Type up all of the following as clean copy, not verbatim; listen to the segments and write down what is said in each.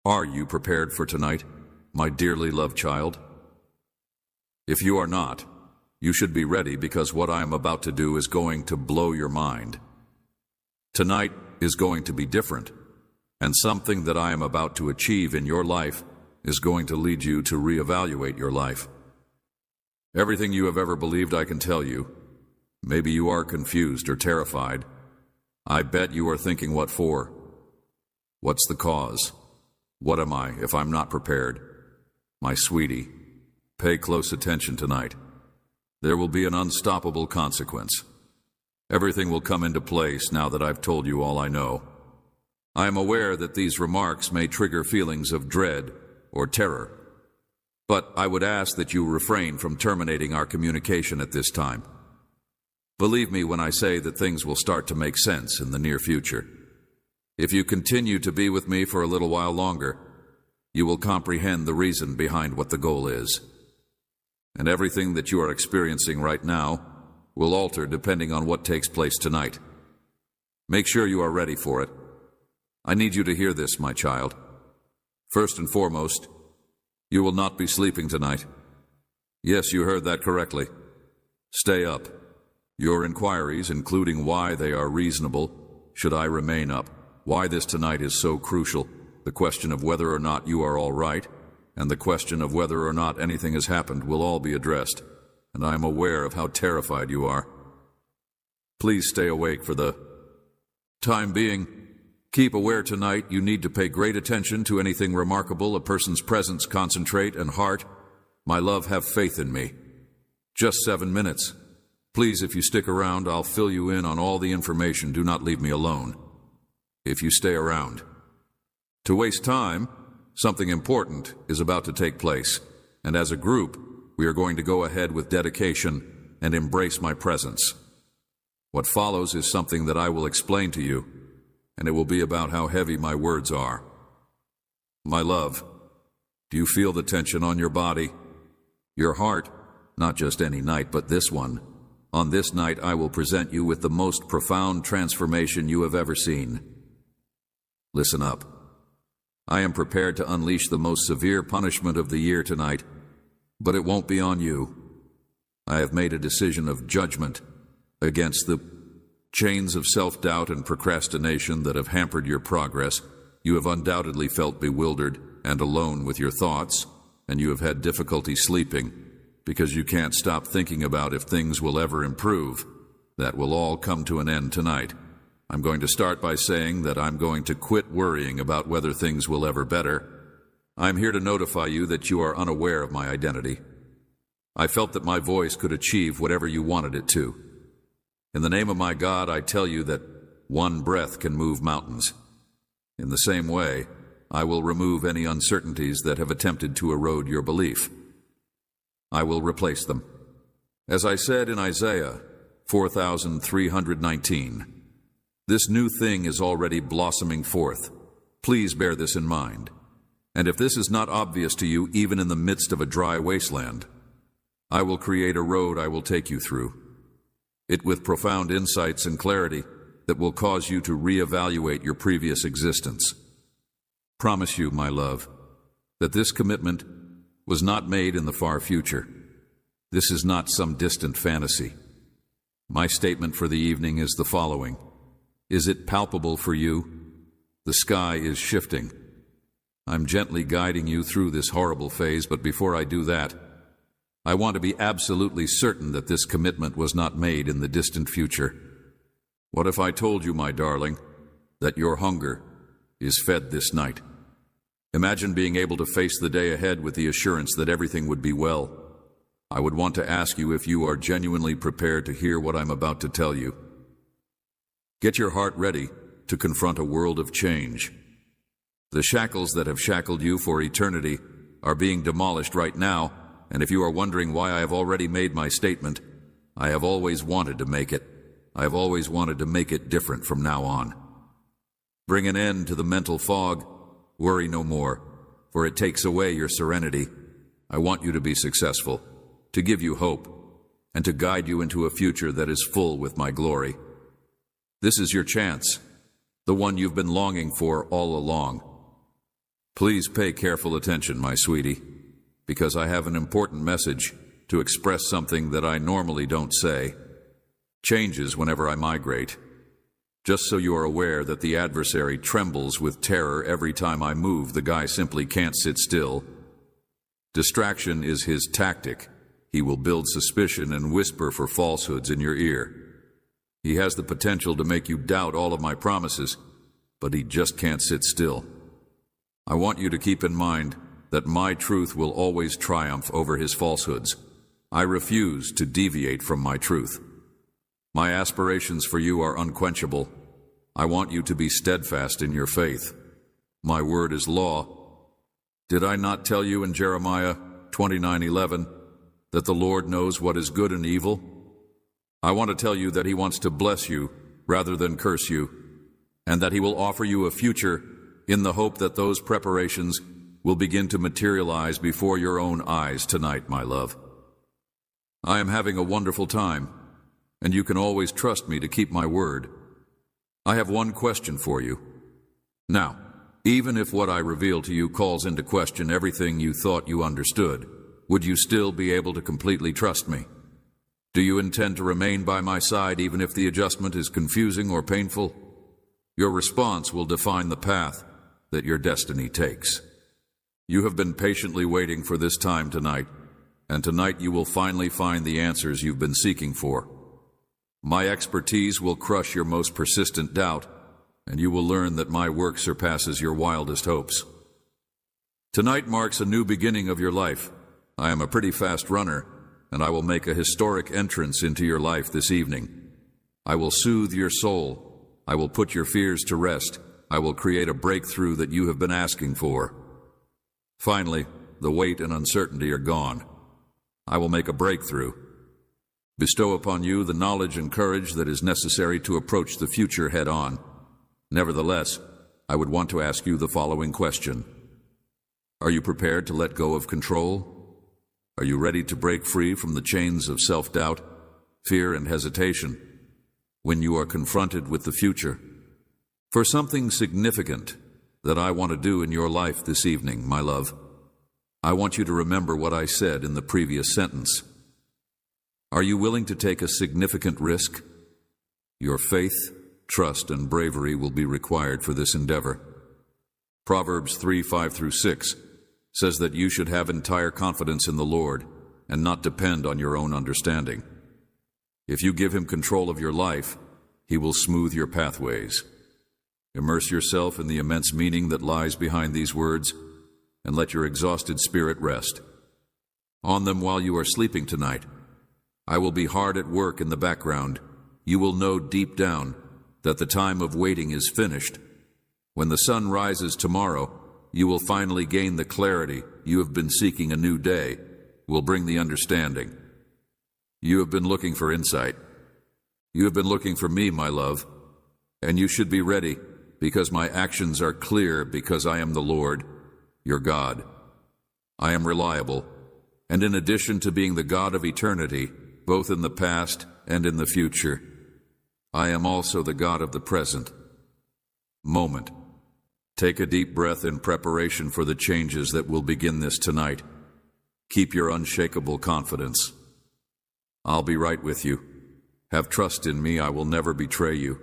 Are you prepared for tonight, my dearly loved child? If you are not, you should be ready, because what I am about to do is going to blow your mind. Tonight is going to be different, and something that I am about to achieve in your life is going to lead you to reevaluate your life. Everything you have ever believed I can tell you. Maybe you are confused or terrified. I bet you are thinking, what for? What's the cause? What am I if I'm not prepared? My sweetie, pay close attention tonight. There will be an unstoppable consequence. Everything will come into place now that I've told you all I know. I am aware that these remarks may trigger feelings of dread or terror, but I would ask that you refrain from terminating our communication at this time. Believe me when I say that things will start to make sense in the near future. If you continue to be with me for a little while longer, you will comprehend the reason behind what the goal is. And everything that you are experiencing right now will alter depending on what takes place tonight. Make sure you are ready for it. I need you to hear this, my child. First and foremost, you will not be sleeping tonight. Yes, you heard that correctly. Stay up. Your inquiries, including why they are reasonable, should I remain up, why this tonight is so crucial, the question of whether or not you are all right, and the question of whether or not anything has happened will all be addressed, and I am aware of how terrified you are. Please stay awake for the time being. Keep aware tonight. You need to pay great attention to anything remarkable, a person's presence, concentrate, and heart. My love, have faith in me. Just 7 minutes. Please, if you stick around, I'll fill you in on all the information. Do not leave me alone. If you stay around. To waste time, something important is about to take place, and as a group, we are going to go ahead with dedication and embrace my presence. What follows is something that I will explain to you, and it will be about how heavy my words are. My love, do you feel the tension on your body? Your heart, not just any night, but this one. On this night, I will present you with the most profound transformation you have ever seen. Listen up. I am prepared to unleash the most severe punishment of the year tonight, but it won't be on you. I have made a decision of judgment against the chains of self-doubt and procrastination that have hampered your progress. You have undoubtedly felt bewildered and alone with your thoughts, and you have had difficulty sleeping because you can't stop thinking about if things will ever improve. That will all come to an end tonight. I'm going to start by saying that I'm going to quit worrying about whether things will ever better. I'm here to notify you that you are unaware of my identity. I felt that my voice could achieve whatever you wanted it to. In the name of my God, I tell you that one breath can move mountains. In the same way, I will remove any uncertainties that have attempted to erode your belief. I will replace them. As I said in Isaiah 4,319, this new thing is already blossoming forth. Please bear this in mind. And if this is not obvious to you, even in the midst of a dry wasteland, I will create a road I will take you through. It with profound insights and clarity that will cause you to reevaluate your previous existence. Promise you, my love, that this commitment was not made in the far future. This is not some distant fantasy. My statement for the evening is the following. Is it palpable for you? The sky is shifting. I'm gently guiding you through this horrible phase, but before I do that, I want to be absolutely certain that this commitment was not made in the distant future. What if I told you, my darling, that your hunger is fed this night? Imagine being able to face the day ahead with the assurance that everything would be well. I would want to ask you if you are genuinely prepared to hear what I'm about to tell you. Get your heart ready to confront a world of change. The shackles that have shackled you for eternity are being demolished right now, and if you are wondering why I have already made my statement, I have always wanted to make it. I have always wanted to make it different from now on. Bring an end to the mental fog. Worry no more, for it takes away your serenity. I want you to be successful, to give you hope, and to guide you into a future that is full with my glory. This is your chance, the one you've been longing for all along. Please pay careful attention, my sweetie, because I have an important message to express something that I normally don't say. Changes whenever I migrate. Just so you are aware that the adversary trembles with terror every time I move, the guy simply can't sit still. Distraction is his tactic. He will build suspicion and whisper for falsehoods in your ear. He has the potential to make you doubt all of my promises, but he just can't sit still. I want you to keep in mind that my truth will always triumph over his falsehoods. I refuse to deviate from my truth. My aspirations for you are unquenchable. I want you to be steadfast in your faith. My word is law. Did I not tell you in Jeremiah 29:11 that the Lord knows what is good and evil? I want to tell you that he wants to bless you rather than curse you, and that he will offer you a future in the hope that those preparations will begin to materialize before your own eyes tonight, my love. I am having a wonderful time, and you can always trust me to keep my word. I have one question for you. Now, even if what I reveal to you calls into question everything you thought you understood, would you still be able to completely trust me? Do you intend to remain by my side even if the adjustment is confusing or painful? Your response will define the path that your destiny takes. You have been patiently waiting for this time tonight, and tonight you will finally find the answers you've been seeking for. My expertise will crush your most persistent doubt, and you will learn that my work surpasses your wildest hopes. Tonight marks a new beginning of your life. I am a pretty fast runner, and I will make a historic entrance into your life this evening. I will soothe your soul. I will put your fears to rest. I will create a breakthrough that you have been asking for. Finally, the weight and uncertainty are gone. I will make a breakthrough. Bestow upon you the knowledge and courage that is necessary to approach the future head-on. Nevertheless, I would want to ask you the following question. Are you prepared to let go of control? Are you ready to break free from the chains of self-doubt, fear, and hesitation when you are confronted with the future? For something significant that I want to do in your life this evening, my love, I want you to remember what I said in the previous sentence. Are you willing to take a significant risk? Your faith, trust, and bravery will be required for this endeavor. Proverbs 3:5-6 says that you should have entire confidence in the Lord and not depend on your own understanding. If you give him control of your life, he will smooth your pathways. Immerse yourself in the immense meaning that lies behind these words and let your exhausted spirit rest. On them while you are sleeping tonight. I will be hard at work in the background. You will know deep down that the time of waiting is finished. When the sun rises tomorrow, you will finally gain the clarity you have been seeking. A new day will bring the understanding. You have been looking for insight. You have been looking for me, my love, and you should be ready because my actions are clear because I am the Lord, your God. I am reliable, and in addition to being the God of eternity, both in the past and in the future, I am also the God of the present moment. Take a deep breath in preparation for the changes that will begin this tonight. Keep your unshakable confidence. I'll be right with you. Have trust in me. I will never betray you.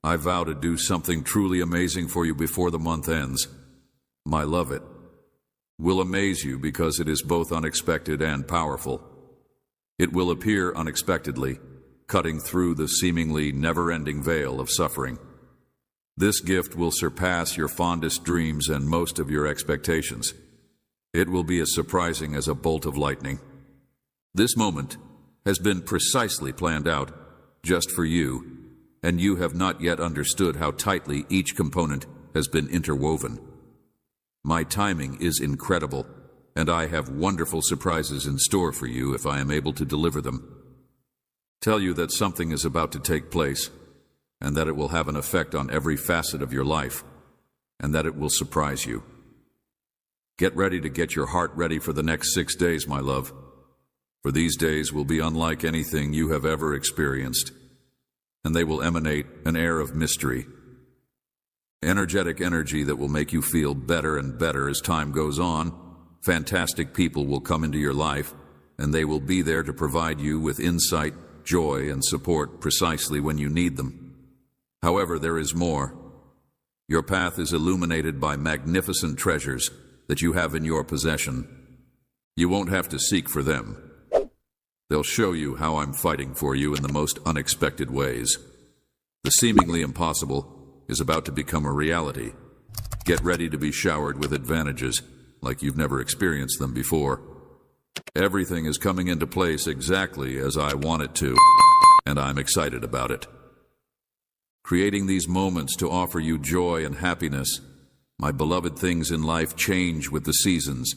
I vow to do something truly amazing for you before the month ends. My love, it will amaze you because it is both unexpected and powerful. It will appear unexpectedly, cutting through the seemingly never-ending veil of suffering. This gift will surpass your fondest dreams and most of your expectations. It will be as surprising as a bolt of lightning. This moment has been precisely planned out just for you, and you have not yet understood how tightly each component has been interwoven. My timing is incredible, and I have wonderful surprises in store for you if I am able to deliver them. Tell you that something is about to take place, and that it will have an effect on every facet of your life, and that it will surprise you. Get ready to get your heart ready for the next 6 days, my love, for these days will be unlike anything you have ever experienced, and they will emanate an air of mystery. Energetic energy that will make you feel better and better as time goes on. Fantastic people will come into your life, and they will be there to provide you with insight, joy, and support precisely when you need them. However, there is more. Your path is illuminated by magnificent treasures that you have in your possession. You won't have to seek for them. They'll show you how I'm fighting for you in the most unexpected ways. The seemingly impossible is about to become a reality. Get ready to be showered with advantages like you've never experienced them before. Everything is coming into place exactly as I want it to, and I'm excited about it. Creating these moments to offer you joy and happiness. My beloved, things in life change with the seasons,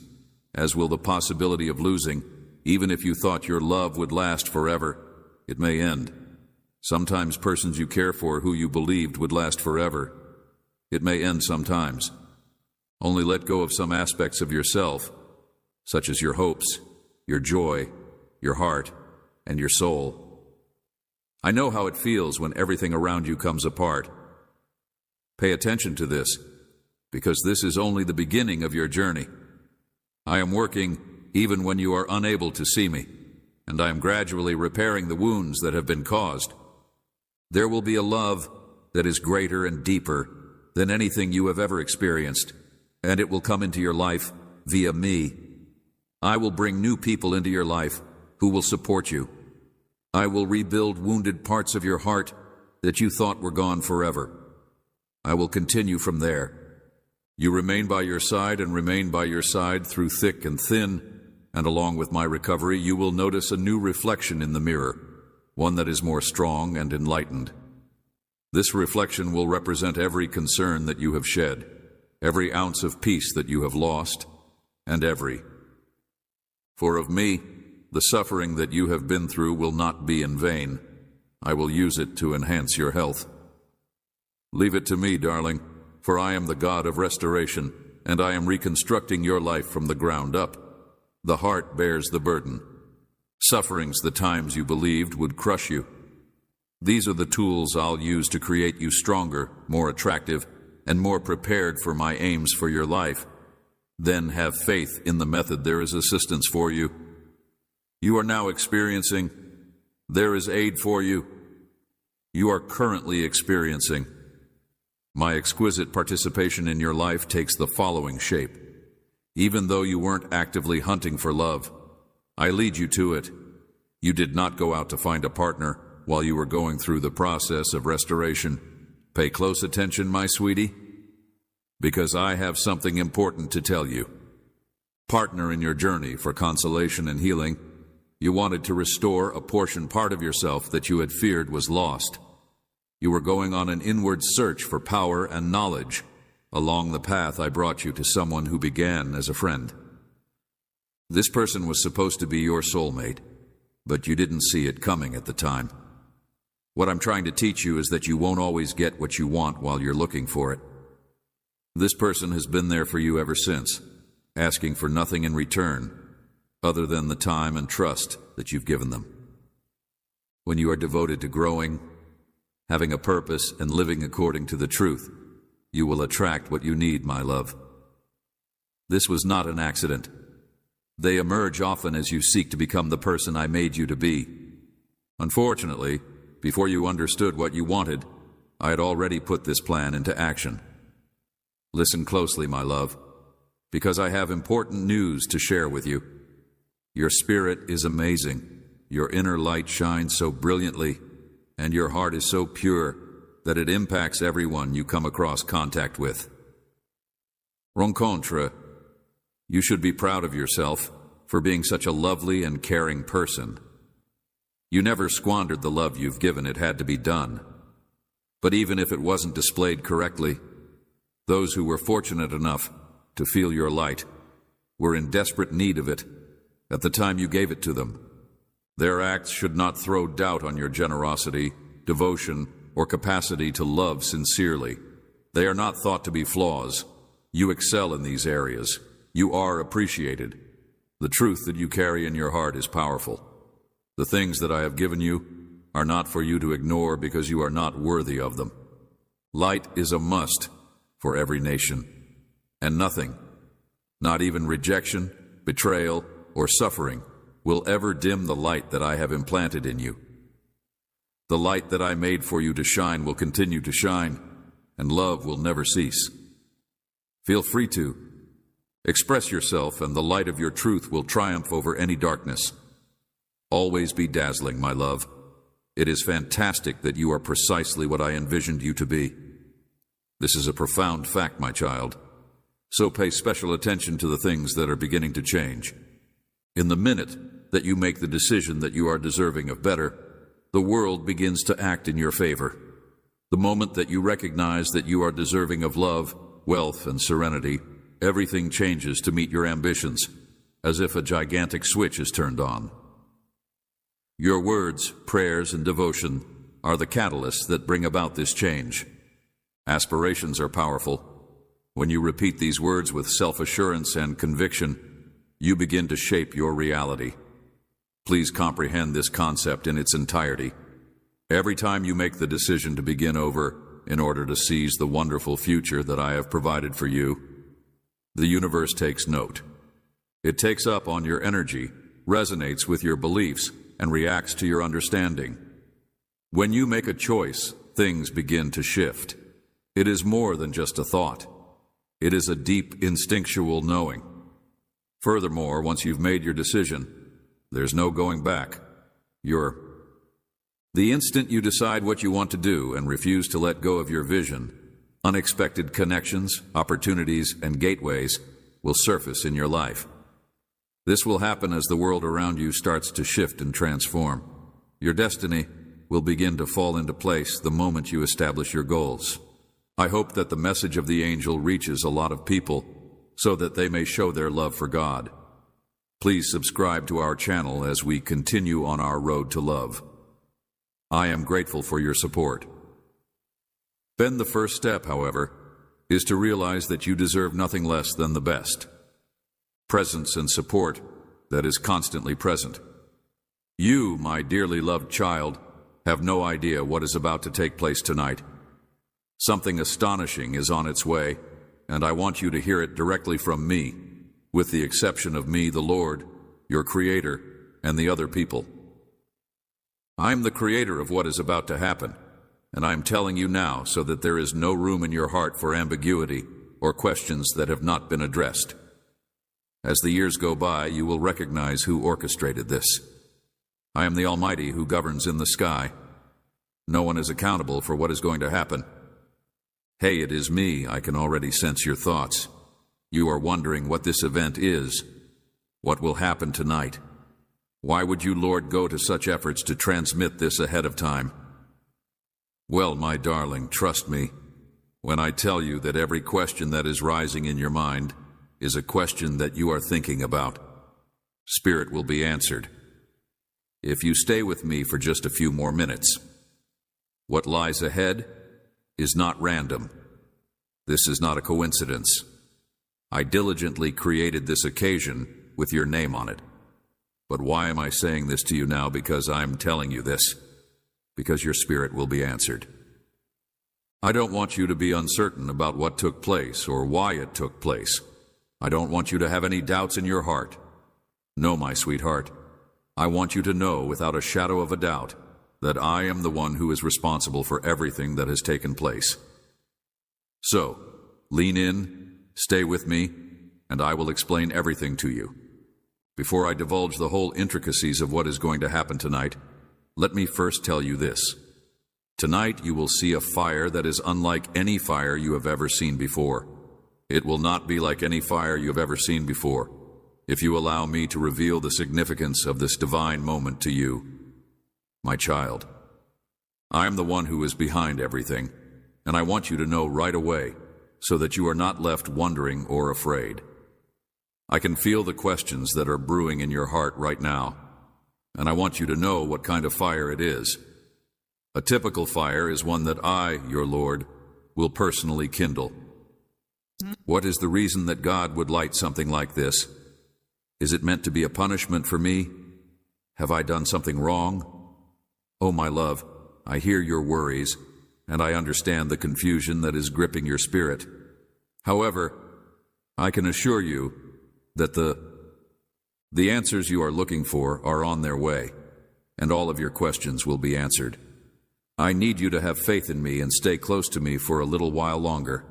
as will the possibility of losing. Even if you thought your love would last forever, it may end. Sometimes persons you care for who you believed would last forever, it may end sometimes. Only let go of some aspects of yourself, such as your hopes, your joy, your heart, and your soul. I know how it feels when everything around you comes apart. Pay attention to this, because this is only the beginning of your journey. I am working even when you are unable to see me, and I am gradually repairing the wounds that have been caused. There will be a love that is greater and deeper than anything you have ever experienced, and it will come into your life via me. I will bring new people into your life who will support you. I will rebuild wounded parts of your heart that you thought were gone forever. I will continue from there. You remain by your side and remain by your side through thick and thin, and along with my recovery, you will notice a new reflection in the mirror, one that is more strong and enlightened. This reflection will represent every concern that you have shed, every ounce of peace that you have lost, and for of me, the suffering that you have been through will not be in vain. I will use it to enhance your health. Leave it to me, darling, for I am the God of restoration, and I am reconstructing your life from the ground up. The heart bears the burden. Sufferings the times you believed would crush you. These are the tools I'll use to create you stronger, more attractive, and more prepared for my aims for your life. Then have faith in the method. There is assistance for you. You are now experiencing. There is aid for you. You are currently experiencing. My exquisite participation in your life takes the following shape. Even though you weren't actively hunting for love, I lead you to it. You did not go out to find a partner while you were going through the process of restoration. Pay close attention, my sweetie, because I have something important to tell you. Partner in your journey for consolation and healing, you wanted to restore a part of yourself that you had feared was lost. You were going on an inward search for power and knowledge. Along the path, I brought you to someone who began as a friend. This person was supposed to be your soulmate, but you didn't see it coming at the time. What I'm trying to teach you is that you won't always get what you want while you're looking for it. This person has been there for you ever since, asking for nothing in return other than the time and trust that you've given them. When you are devoted to growing, having a purpose, and living according to the truth, you will attract what you need, my love. This was not an accident. They emerge often as you seek to become the person I made you to be. Unfortunately, before you understood what you wanted, I had already put this plan into action. Listen closely, my love, because I have important news to share with you. Your spirit is amazing. Your inner light shines so brilliantly, and your heart is so pure that it impacts everyone you come across contact with. Rencontre, you should be proud of yourself for being such a lovely and caring person. You never squandered the love you've given. It had to be done. But even if it wasn't displayed correctly, those who were fortunate enough to feel your light were in desperate need of it at the time you gave it to them. Their acts should not throw doubt on your generosity, devotion, or capacity to love sincerely. They are not thought to be flaws. You excel in these areas. You are appreciated. The truth that you carry in your heart is powerful. The things that I have given you are not for you to ignore because you are not worthy of them. Light is a must, for every nation. And nothing, not even rejection, betrayal, or suffering, will ever dim the light that I have implanted in you. The light that I made for you to shine will continue to shine, and love will never cease. Feel free to express yourself, and the light of your truth will triumph over any darkness. Always be dazzling, my love. It is fantastic that you are precisely what I envisioned you to be. This is a profound fact, my child. So pay special attention to the things that are beginning to change. In the minute that you make the decision that you are deserving of better, the world begins to act in your favor. The moment that you recognize that you are deserving of love, wealth, and serenity, everything changes to meet your ambitions, as if a gigantic switch is turned on. Your words, prayers, and devotion are the catalysts that bring about this change. Aspirations are powerful. When you repeat these words with self-assurance and conviction, you begin to shape your reality. Please comprehend this concept in its entirety. Every time you make the decision to begin over in order to seize the wonderful future that I have provided for you, the universe takes note. It takes up on your energy, resonates with your beliefs, and reacts to your understanding. When you make a choice, things begin to shift. It is more than just a thought. It is a deep, instinctual knowing. Furthermore, once you've made your decision, there's no going back. The instant you decide what you want to do and refuse to let go of your vision, unexpected connections, opportunities, and gateways will surface in your life. This will happen as the world around you starts to shift and transform. Your destiny will begin to fall into place the moment you establish your goals. I hope that the message of the angel reaches a lot of people so that they may show their love for God. Please subscribe to our channel as we continue on our road to love. I am grateful for your support. Then the first step, however, is to realize that you deserve nothing less than the best. Presence and support that is constantly present. You, my dearly loved child, have no idea what is about to take place tonight. Something astonishing is on its way, and I want you to hear it directly from me, with the exception of me, the Lord, your Creator, and the other people. I'm the creator of what is about to happen, and I'm telling you now so that there is no room in your heart for ambiguity or questions that have not been addressed. As the years go by, you will recognize who orchestrated this. I am the Almighty who governs in the sky. No one is accountable for what is going to happen. Hey, it is me. I can already sense your thoughts. You are wondering what this event is. What will happen tonight? Why would you, Lord, go to such efforts to transmit this ahead of time? Well, my darling, trust me when I tell you that every question that is rising in your mind is a question that you are thinking about. Spirit will be answered. If you stay with me for just a few more minutes. What lies ahead is not random. This is not a coincidence. I diligently created this occasion with your name on it. But why am I saying this to you now? Because I'm telling you this. Because your spirit will be answered. I don't want you to be uncertain about what took place or why it took place. I don't want you to have any doubts in your heart. No, my sweetheart, I want you to know without a shadow of a doubt that I am the one who is responsible for everything that has taken place. So, lean in, stay with me, and I will explain everything to you. Before I divulge the whole intricacies of what is going to happen tonight, let me first tell you this. Tonight you will see a fire that is unlike any fire you have ever seen before. It will not be like any fire you have ever seen before, if you allow me to reveal the significance of this divine moment to you. My child, I am the one who is behind everything, and I want you to know right away so that you are not left wondering or afraid. I can feel the questions that are brewing in your heart right now, and I want you to know what kind of fire it is. A typical fire is one that I, your Lord, will personally kindle. What is the reason that God would light something like this? Is it meant to be a punishment for me? Have I done something wrong? Oh, my love, I hear your worries, and I understand the confusion that is gripping your spirit. However, I can assure you that the answers you are looking for are on their way, and all of your questions will be answered. I need you to have faith in me and stay close to me for a little while longer.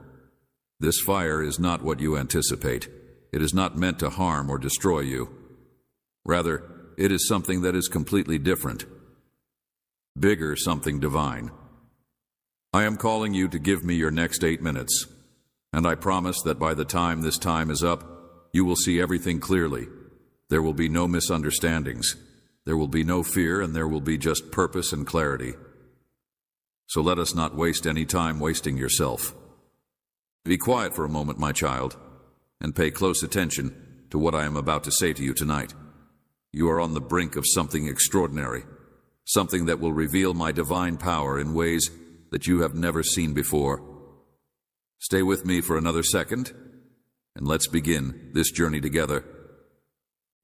This fire is not what you anticipate. It is not meant to harm or destroy you. Rather, it is something that is completely different. Bigger, something divine. I am calling you to give me your next 8 minutes, and I promise that by the time this time is up, you will see everything clearly. There will be no misunderstandings. There will be no fear, and there will be just purpose and clarity. So let us not waste any time wasting yourself. Be quiet for a moment, my child, and pay close attention to what I am about to say to you tonight. You are on the brink of something extraordinary, something that will reveal my divine power in ways that you have never seen before. Stay with me for another second, and let's begin this journey together.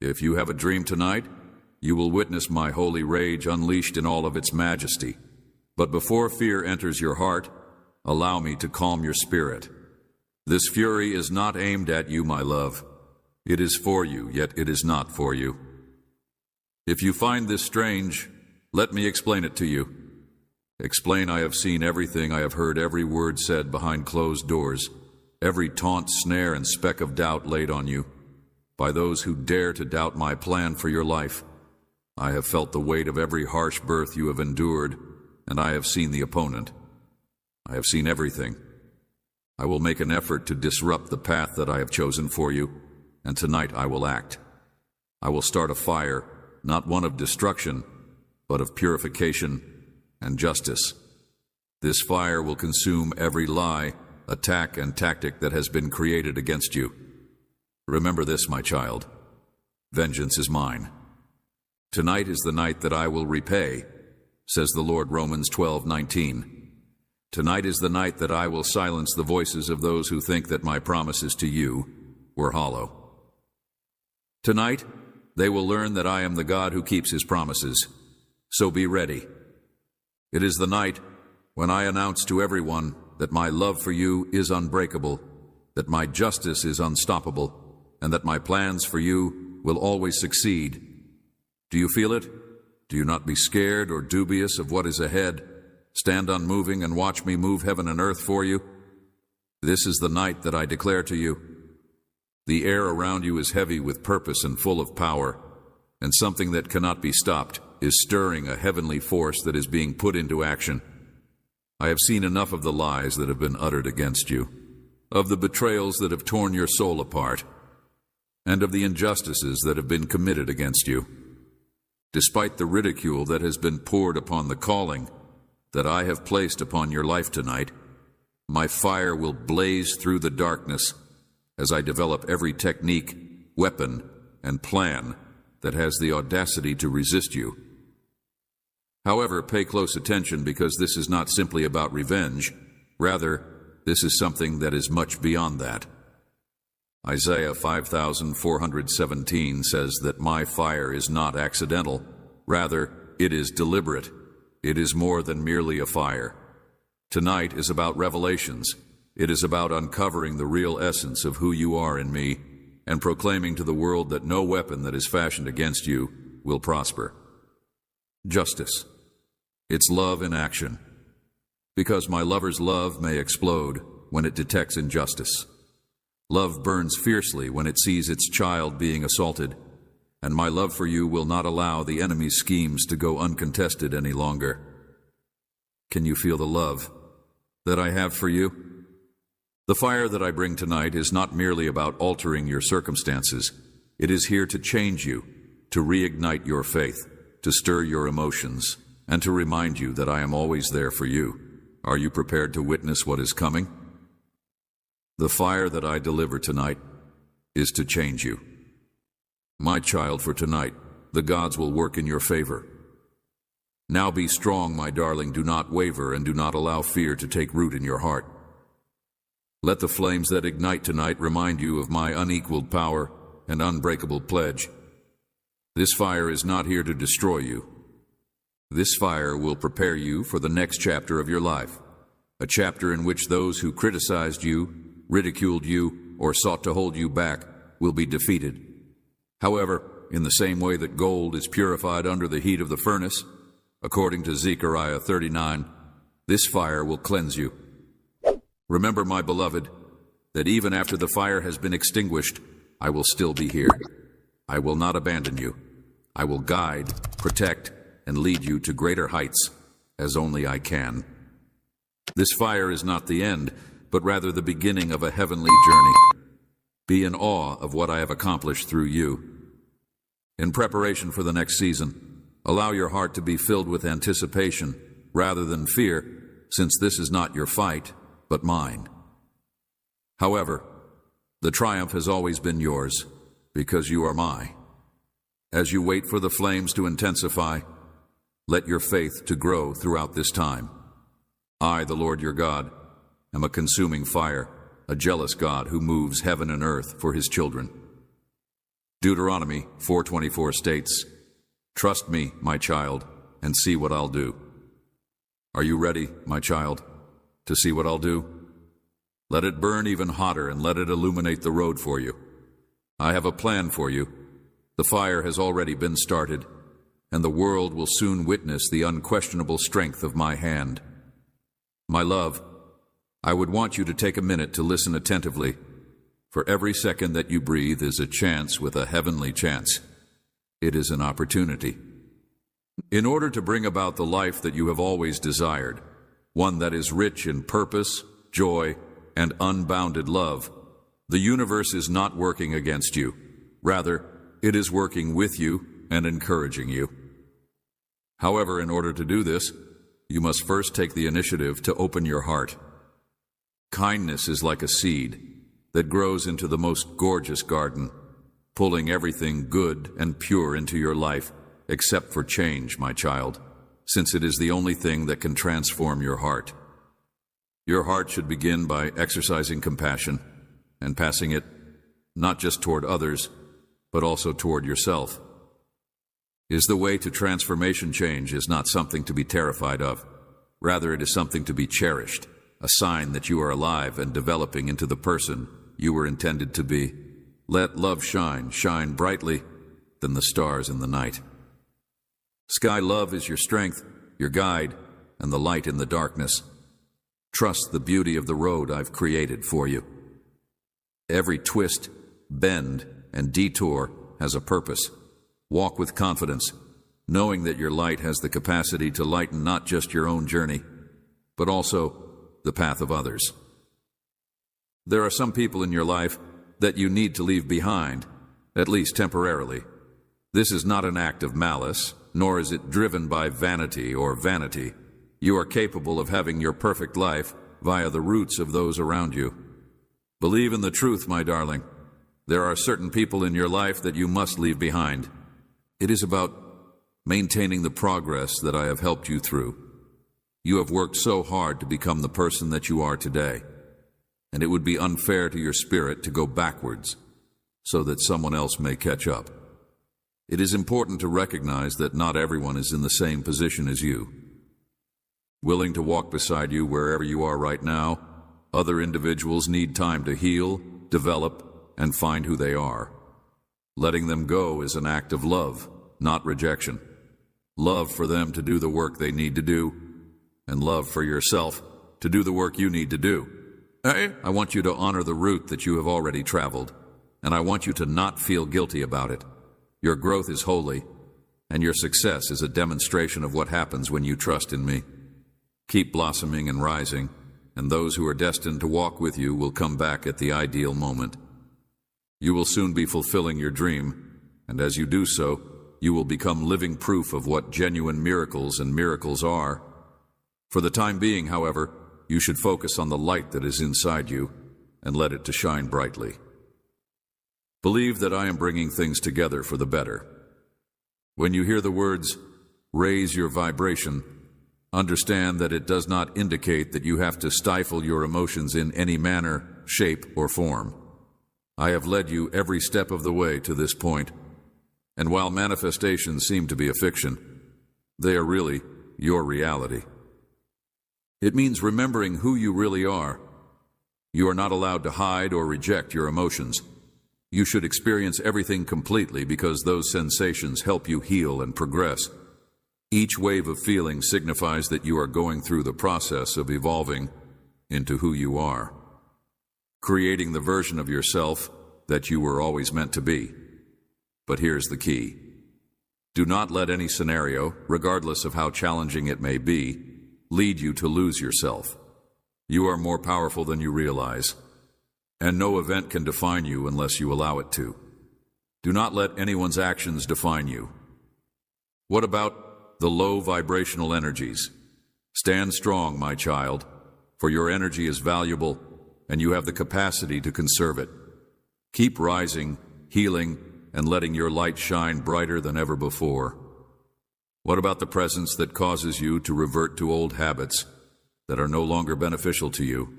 If you have a dream tonight, you will witness my holy rage unleashed in all of its majesty. But before fear enters your heart, allow me to calm your spirit. This fury is not aimed at you, my love. It is for you, yet it is not for you. If you find this strange, let me explain it to you. Explain I have seen everything, I have heard every word said behind closed doors, every taunt, snare, and speck of doubt laid on you, by those who dare to doubt my plan for your life. I have felt the weight of every harsh birth you have endured, and I have seen the opponent. I have seen everything. I will make an effort to disrupt the path that I have chosen for you, and tonight I will act. I will start a fire, not one of destruction, but of purification and justice. This fire will consume every lie, attack, and tactic that has been created against you. Remember this, my child. Vengeance is mine. Tonight is the night that I will repay, says the Lord, Romans 12:19. Tonight is the night that I will silence the voices of those who think that my promises to you were hollow. Tonight, they will learn that I am the God who keeps his promises. So be ready. It is the night when I announce to everyone that my love for you is unbreakable, that my justice is unstoppable, and that my plans for you will always succeed. Do you feel it? Do you not be scared or dubious of what is ahead? Stand unmoving and watch me move heaven and earth for you. This is the night that I declare to you. The air around you is heavy with purpose and full of power, and something that cannot be stopped is stirring a heavenly force that is being put into action. I have seen enough of the lies that have been uttered against you, of the betrayals that have torn your soul apart, and of the injustices that have been committed against you. Despite the ridicule that has been poured upon the calling that I have placed upon your life tonight, my fire will blaze through the darkness as I develop every technique, weapon, and plan that has the audacity to resist you. However, pay close attention, because this is not simply about revenge. Rather, this is something that is much beyond that. Isaiah 5,417 says that my fire is not accidental. Rather, it is deliberate. It is more than merely a fire. Tonight is about revelations. It is about uncovering the real essence of who you are in me and proclaiming to the world that no weapon that is fashioned against you will prosper. Justice. It's love in action. Because my lover's love may explode when it detects injustice. Love burns fiercely when it sees its child being assaulted, and my love for you will not allow the enemy's schemes to go uncontested any longer. Can you feel the love that I have for you? The fire that I bring tonight is not merely about altering your circumstances. It is here to change you, to reignite your faith, to stir your emotions, and to remind you that I am always there for you. Are you prepared to witness what is coming? The fire that I deliver tonight is to change you. My child, for tonight, the gods will work in your favor. Now be strong, my darling. Do not waver, and do not allow fear to take root in your heart. Let the flames that ignite tonight remind you of my unequaled power and unbreakable pledge. This fire is not here to destroy you. This fire will prepare you for the next chapter of your life, a chapter in which those who criticized you ridiculed you, or sought to hold you back will be defeated. However, in the same way that gold is purified under the heat of the furnace, according to Zechariah 39, this fire will cleanse you. Remember, my beloved, that even after the fire has been extinguished, I will still be here. I will not abandon you. I will guide, protect, and lead you to greater heights, as only I can. This fire is not the end, but rather the beginning of a heavenly journey. Be in awe of what I have accomplished through you. In preparation for the next season, allow your heart to be filled with anticipation rather than fear, since this is not your fight, but mine. However, the triumph has always been yours, because you are mine. As you wait for the flames to intensify, let your faith to grow throughout this time. I, the Lord your God, am a consuming fire, a jealous God who moves heaven and earth for his children. Deuteronomy 4:24 states, "Trust me, my child, and see what I'll do." Are you ready, my child, to see what I'll do? Let it burn even hotter and let it illuminate the road for you. I have a plan for you. The fire has already been started, and the world will soon witness the unquestionable strength of my hand. My love, I would want you to take a minute to listen attentively. For every second that you breathe is a chance with a heavenly chance. It is an opportunity. In order to bring about the life that you have always desired, one that is rich in purpose, joy, and unbounded love, the universe is not working against you. Rather, it is working with you and encouraging you. However, in order to do this, you must first take the initiative to open your heart. Kindness is like a seed that grows into the most gorgeous garden, pulling everything good and pure into your life, except for change, my child, since it is the only thing that can transform your heart. Your heart should begin by exercising compassion and passing it not just toward others, but also toward yourself. The way to transformation change is not something to be terrified of. Rather, it is something to be cherished, a sign that you are alive and developing into the person you were intended to be. Let love shine brightly than the stars in the night. Sky love is your strength, your guide, and the light in the darkness. Trust the beauty of the road I've created for you. Every twist, bend, and detour has a purpose. Walk with confidence, knowing that your light has the capacity to lighten not just your own journey, but also the path of others. There are some people in your life that you need to leave behind, at least temporarily. This is not an act of malice, nor is it driven by vanity or vanity. You are capable of having your perfect life via the roots of those around you. Believe in the truth, my darling. There are certain people in your life that you must leave behind. It is about maintaining the progress that I have helped you through. You have worked so hard to become the person that you are today, and it would be unfair to your spirit to go backwards so that someone else may catch up. It is important to recognize that not everyone is in the same position as you. Willing to walk beside you wherever you are right now, other individuals need time to heal, develop, and find who they are. Letting them go is an act of love, not rejection. Love for them to do the work they need to do, and love for yourself to do the work you need to do. I want you to honor the route that you have already traveled, and I want you to not feel guilty about it. Your growth is holy, and your success is a demonstration of what happens when you trust in me. Keep blossoming and rising, and those who are destined to walk with you will come back at the ideal moment. You will soon be fulfilling your dream, and as you do so, you will become living proof of what genuine miracles and miracles are. For the time being, however, you should focus on the light that is inside you and let it to shine brightly. Believe that I am bringing things together for the better. When you hear the words, "raise your vibration," understand that it does not indicate that you have to stifle your emotions in any manner, shape, or form. I have led you every step of the way to this point, and while manifestations seem to be a fiction, they are really your reality. It means remembering who you really are. You are not allowed to hide or reject your emotions. You should experience everything completely because those sensations help you heal and progress. Each wave of feeling signifies that you are going through the process of evolving into who you are, creating the version of yourself that you were always meant to be. But here's the key. Do not let any scenario, regardless of how challenging it may be, lead you to lose yourself. You are more powerful than you realize, and no event can define you unless you allow it to. Do not let anyone's actions define you. What about the low vibrational energies? Stand strong, my child, for your energy is valuable and you have the capacity to conserve it. Keep rising, healing, and letting your light shine brighter than ever before. What about the presence that causes you to revert to old habits that are no longer beneficial to you?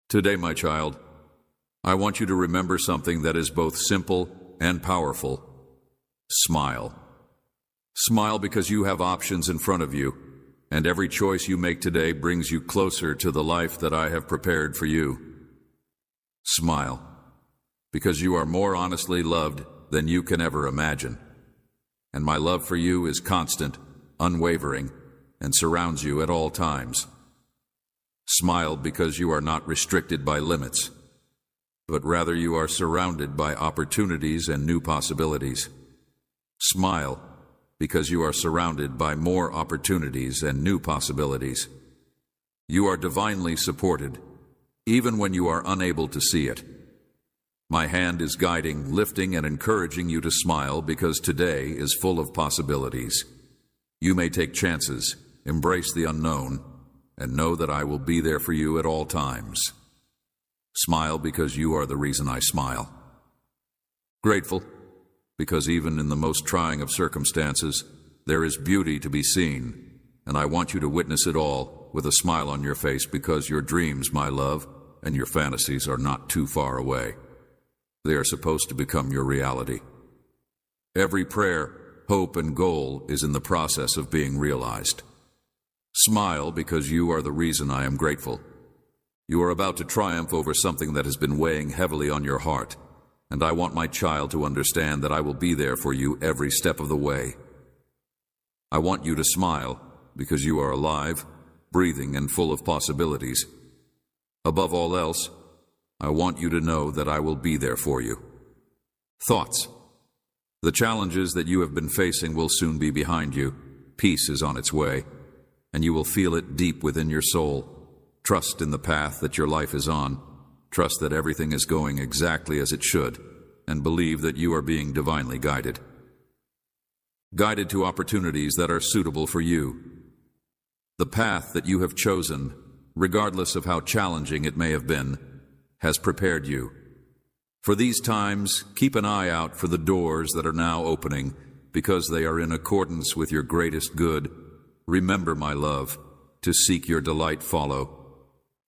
Today, my child, I want you to remember something that is both simple and powerful. Smile. Smile because you have options in front of you, and every choice you make today brings you closer to the life that I have prepared for you. Smile because you are more honestly loved than you can ever imagine, and my love for you is constant, unwavering, and surrounds you at all times. Smile because you are not restricted by limits, but rather you are surrounded by opportunities and new possibilities. Smile because you are surrounded by more opportunities and new possibilities. You are divinely supported, even when you are unable to see it. My hand is guiding, lifting, and encouraging you to smile because today is full of possibilities. You may take chances, embrace the unknown, and know that I will be there for you at all times. Smile because you are the reason I smile. Grateful because even in the most trying of circumstances, there is beauty to be seen, and I want you to witness it all with a smile on your face because your dreams, my love, and your fantasies are not too far away. They are supposed to become your reality. Every prayer, hope, and goal is in the process of being realized. Smile because you are the reason I am grateful. You are about to triumph over something that has been weighing heavily on your heart, and I want my child to understand that I will be there for you every step of the way. I want you to smile because you are alive, breathing, and full of possibilities. Above all else, I want you to know that I will be there for you. Thoughts. The challenges that you have been facing will soon be behind you. Peace is on its way, and you will feel it deep within your soul. Trust in the path that your life is on. Trust that everything is going exactly as it should, and believe that you are being divinely guided. Guided to opportunities that are suitable for you. The path that you have chosen, regardless of how challenging it may have been, has prepared you. For these times, keep an eye out for the doors that are now opening, because they are in accordance with your greatest good. Remember, my love, to seek your delight follow.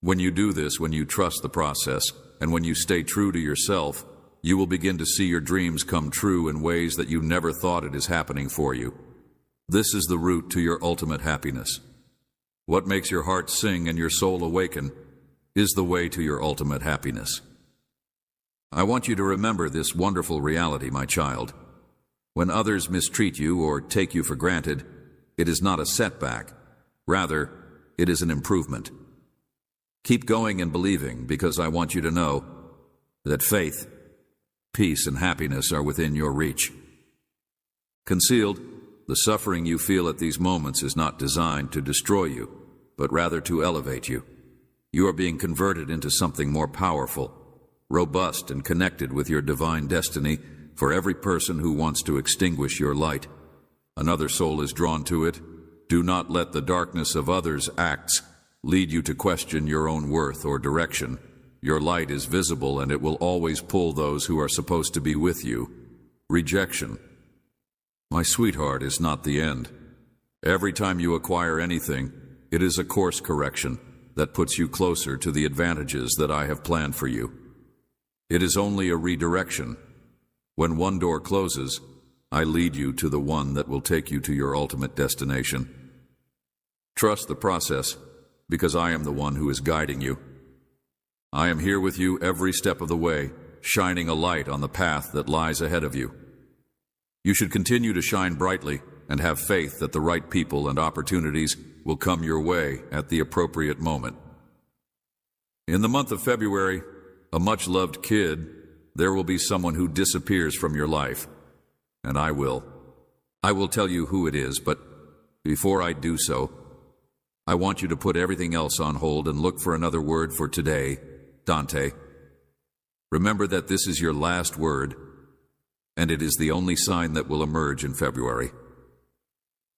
When you do this, when you trust the process, and when you stay true to yourself, you will begin to see your dreams come true in ways that you never thought it is happening for you. This is the route to your ultimate happiness. What makes your heart sing and your soul awaken is the way to your ultimate happiness. I want you to remember this wonderful reality, my child. When others mistreat you or take you for granted, it is not a setback. Rather, it is an improvement. Keep going and believing, because I want you to know that faith, peace, and happiness are within your reach. Concealed, the suffering you feel at these moments is not designed to destroy you, but rather to elevate you. You are being converted into something more powerful, robust, and connected with your divine destiny. For every person who wants to extinguish your light, another soul is drawn to it. Do not let the darkness of others' acts lead you to question your own worth or direction. Your light is visible, and it will always pull those who are supposed to be with you. Rejection, my sweetheart, is not the end. Every time you acquire anything, it is a course correction that puts you closer to the advantages that I have planned for you. It is only a redirection. When one door closes, I lead you to the one that will take you to your ultimate destination. Trust the process, because I am the one who is guiding you. I am here with you every step of the way, shining a light on the path that lies ahead of you. You should continue to shine brightly and have faith that the right people and opportunities will come your way at the appropriate moment. In the month of February, a much-loved kid, there will be someone who disappears from your life, and I will tell you who it is, but before I do so, I want you to put everything else on hold and look for another word for today, Dante. Remember that this is your last word, and it is the only sign that will emerge in February.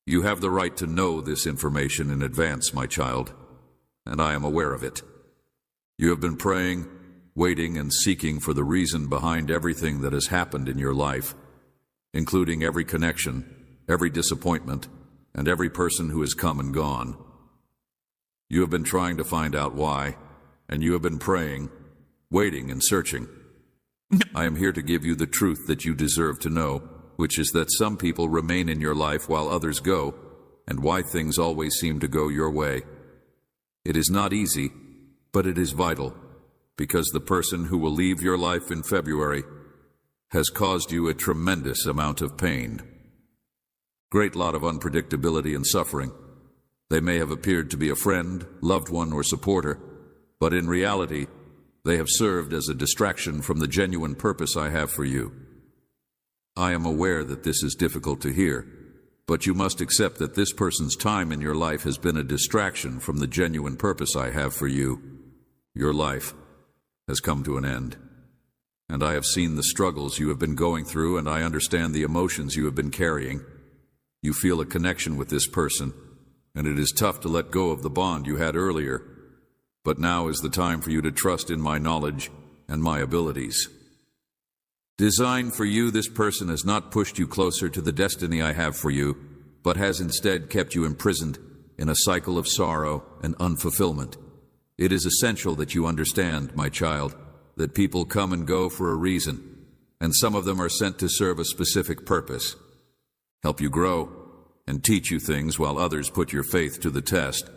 You have the right to know this information in advance, my child, and I am aware of it. You have been praying, waiting, and seeking for the reason behind everything that has happened in your life, including every connection, every disappointment, and every person who has come and gone. You have been trying to find out why, and you have been praying, waiting, and searching. I am here to give you the truth that you deserve to know, which is that some people remain in your life while others go, and why things always seem to go your way. It is not easy, but it is vital, because the person who will leave your life in February has caused you a tremendous amount of pain. Great lot of unpredictability and suffering. They may have appeared to be a friend, loved one, or supporter, but in reality, they have served as a distraction from the genuine purpose I have for you. I am aware that this is difficult to hear, but you must accept that this person's time in your life has been a distraction from the genuine purpose I have for you. Your life has come to an end, and I have seen the struggles you have been going through, and I understand the emotions you have been carrying. You feel a connection with this person, and it is tough to let go of the bond you had earlier, but now is the time for you to trust in my knowledge and my abilities. Designed for you, this person has not pushed you closer to the destiny I have for you, but has instead kept you imprisoned in a cycle of sorrow and unfulfillment. It is essential that you understand, my child, that people come and go for a reason, and some of them are sent to serve a specific purpose. Help you grow and teach you things while others put your faith to the test.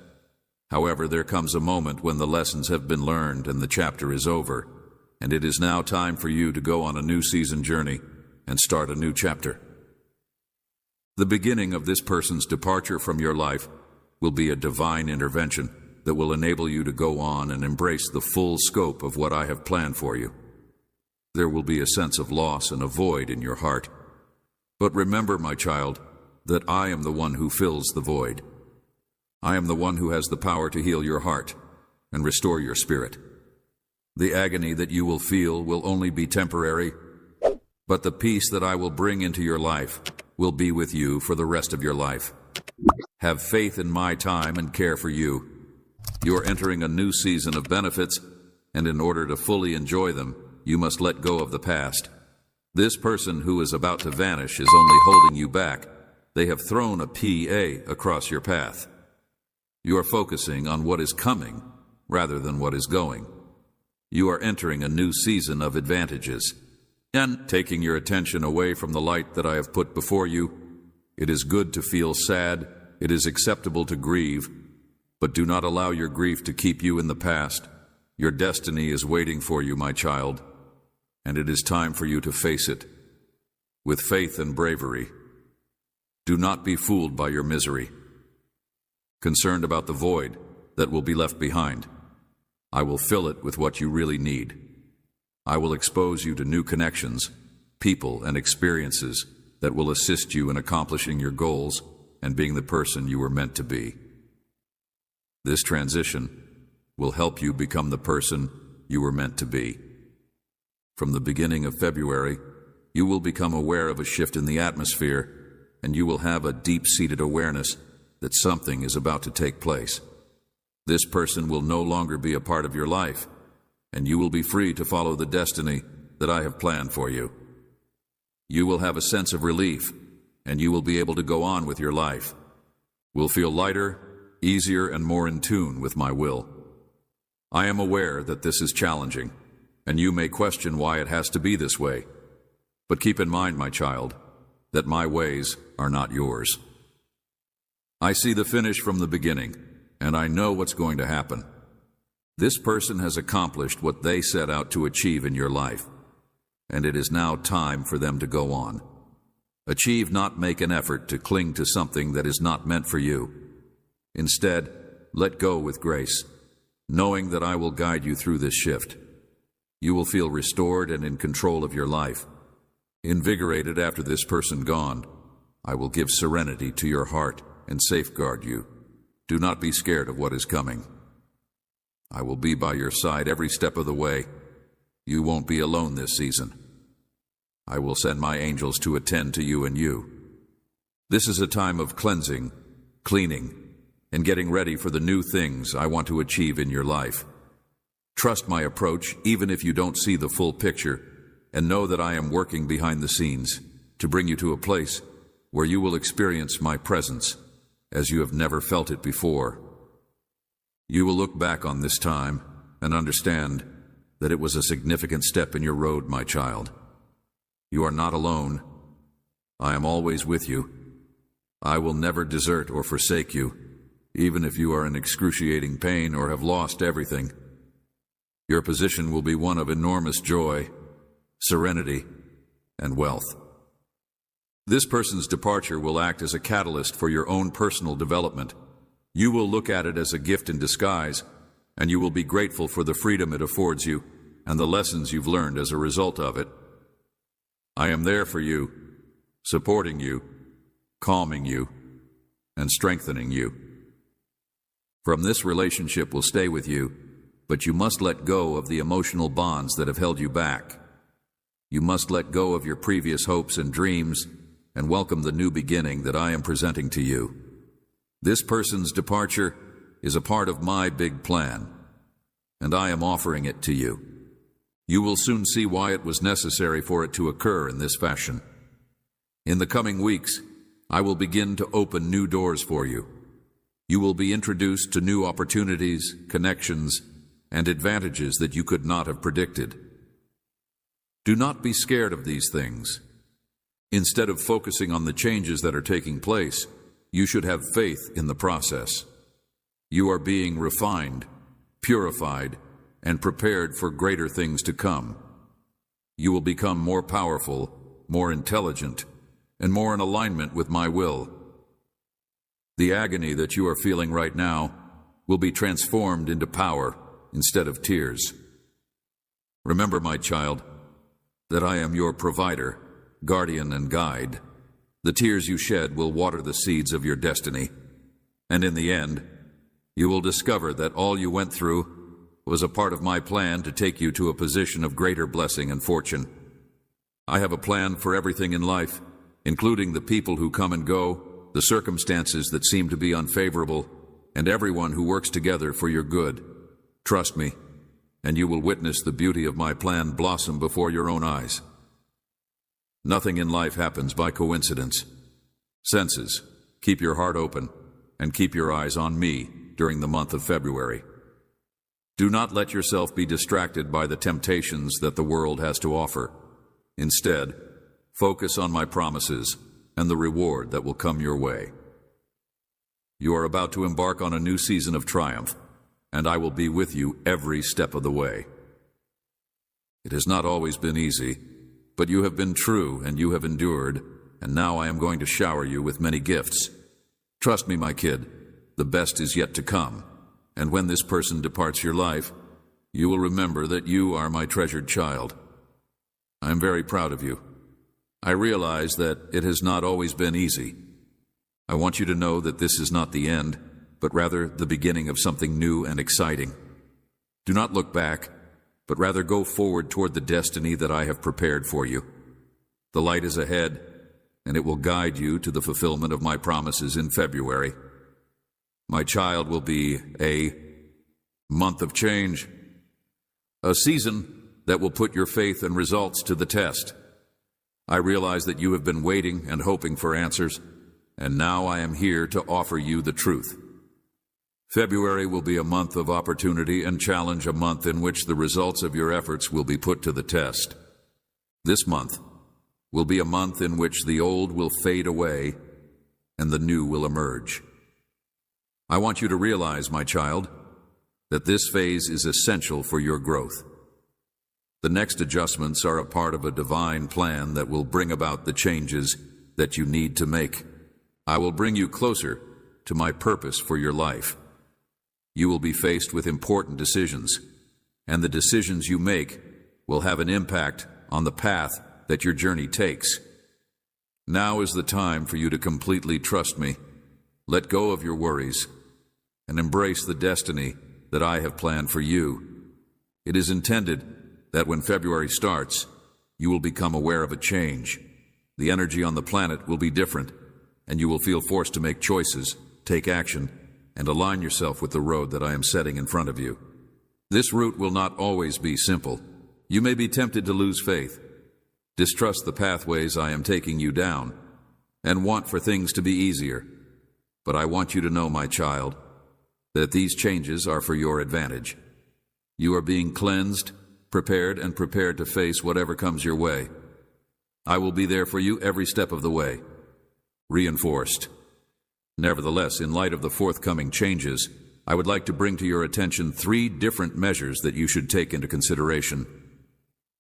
However, there comes a moment when the lessons have been learned and the chapter is over, and it is now time for you to go on a new season journey and start a new chapter. The beginning of this person's departure from your life will be a divine intervention that will enable you to go on and embrace the full scope of what I have planned for you. There will be a sense of loss and a void in your heart. But remember, my child, that I am the one who fills the void. I am the one who has the power to heal your heart and restore your spirit. The agony that you will feel will only be temporary, but the peace that I will bring into your life will be with you for the rest of your life. Have faith in my time and care for you. You are entering a new season of benefits, and in order to fully enjoy them, you must let go of the past. This person who is about to vanish is only holding you back. They have thrown a PA across your path. You are focusing on what is coming rather than what is going. You are entering a new season of advantages and taking your attention away from the light that I have put before you. It is good to feel sad. It is acceptable to grieve, but do not allow your grief to keep you in the past. Your destiny is waiting for you, my child, and it is time for you to face it with faith and bravery. Do not be fooled by your misery. Concerned about the void that will be left behind, I will fill it with what you really need. I will expose you to new connections, people, and experiences that will assist you in accomplishing your goals and being the person you were meant to be. This transition will help you become the person you were meant to be. From the beginning of February, you will become aware of a shift in the atmosphere, and you will have a deep-seated awareness that something is about to take place. This person will no longer be a part of your life, and you will be free to follow the destiny that I have planned for you. You will have a sense of relief, and you will be able to go on with your life. Will feel lighter, easier, and more in tune with my will. I am aware that this is challenging, and you may question why it has to be this way. But keep in mind, my child, that my ways are not yours. I see the finish from the beginning, and I know what's going to happen. This person has accomplished what they set out to achieve in your life, and it is now time for them to go on. Achieve, not make an effort to cling to something that is not meant for you. Instead, let go with grace, knowing that I will guide you through this shift. You will feel restored and in control of your life. Invigorated after this person gone, I will give serenity to your heart and safeguard you. Do not be scared of what is coming. I will be by your side every step of the way. You won't be alone this season. I will send my angels to attend to you and you. This is a time of cleansing, cleaning, and getting ready for the new things I want to achieve in your life. Trust my approach even if you don't see the full picture, and know that I am working behind the scenes to bring you to a place where you will experience my presence as you have never felt it before. You will look back on this time and understand that it was a significant step in your road, my child. You are not alone. I am always with you. I will never desert or forsake you, even if you are in excruciating pain or have lost everything. Your position will be one of enormous joy, serenity, and wealth. This person's departure will act as a catalyst for your own personal development. You will look at it as a gift in disguise, and you will be grateful for the freedom it affords you and the lessons you've learned as a result of it. I am there for you, supporting you, calming you, and strengthening you. From this relationship will stay with you, but you must let go of the emotional bonds that have held you back. You must let go of your previous hopes and dreams and welcome the new beginning that I am presenting to you. This person's departure is a part of my big plan, and I am offering it to you. You will soon see why it was necessary for it to occur in this fashion. In the coming weeks, I will begin to open new doors for you. You will be introduced to new opportunities, connections, and advantages that you could not have predicted. Do not be scared of these things. Instead of focusing on the changes that are taking place, you should have faith in the process. You are being refined, purified, and prepared for greater things to come. You will become more powerful, more intelligent, and more in alignment with my will. The agony that you are feeling right now will be transformed into power instead of tears. Remember, my child, that I am your provider, guardian, and guide. The tears you shed will water the seeds of your destiny, and in the end, you will discover that all you went through was a part of my plan to take you to a position of greater blessing and fortune. I have a plan for everything in life, including the people who come and go, the circumstances that seem to be unfavorable, and everyone who works together for your good. Trust me, and you will witness the beauty of my plan blossom before your own eyes. Nothing in life happens by coincidence. Senses, keep your heart open and keep your eyes on me during the month of February. Do not let yourself be distracted by the temptations that the world has to offer. Instead, focus on my promises and the reward that will come your way. You are about to embark on a new season of triumph, and I will be with you every step of the way. It has not always been easy, but you have been true and you have endured, and now I am going to shower you with many gifts. Trust me, my kid, the best is yet to come. And when this person departs your life, you will remember that you are my treasured child. I am very proud of you. I realize that it has not always been easy. I want you to know that this is not the end, but rather the beginning of something new and exciting. Do not look back, but rather go forward toward the destiny that I have prepared for you. The light is ahead, and it will guide you to the fulfillment of my promises in February. My child will be a month of change, a season that will put your faith and results to the test. I realize that you have been waiting and hoping for answers, and now I am here to offer you the truth. February will be a month of opportunity and challenge, a month in which the results of your efforts will be put to the test. This month will be a month in which the old will fade away and the new will emerge. I want you to realize, my child, that this phase is essential for your growth. The next adjustments are a part of a divine plan that will bring about the changes that you need to make. I will bring you closer to my purpose for your life. You will be faced with important decisions, and the decisions you make will have an impact on the path that your journey takes. Now is the time for you to completely trust me, let go of your worries, and embrace the destiny that I have planned for you. It is intended that when February starts, you will become aware of a change. The energy on the planet will be different, and you will feel forced to make choices, take action, and align yourself with the road that I am setting in front of you. This route will not always be simple. You may be tempted to lose faith, distrust the pathways I am taking you down, and want for things to be easier. But I want you to know, my child, that these changes are for your advantage. You are being cleansed, prepared to face whatever comes your way. I will be there for you every step of the way. Reinforced. Nevertheless, in light of the forthcoming changes, I would like to bring to your attention 3 different measures that you should take into consideration.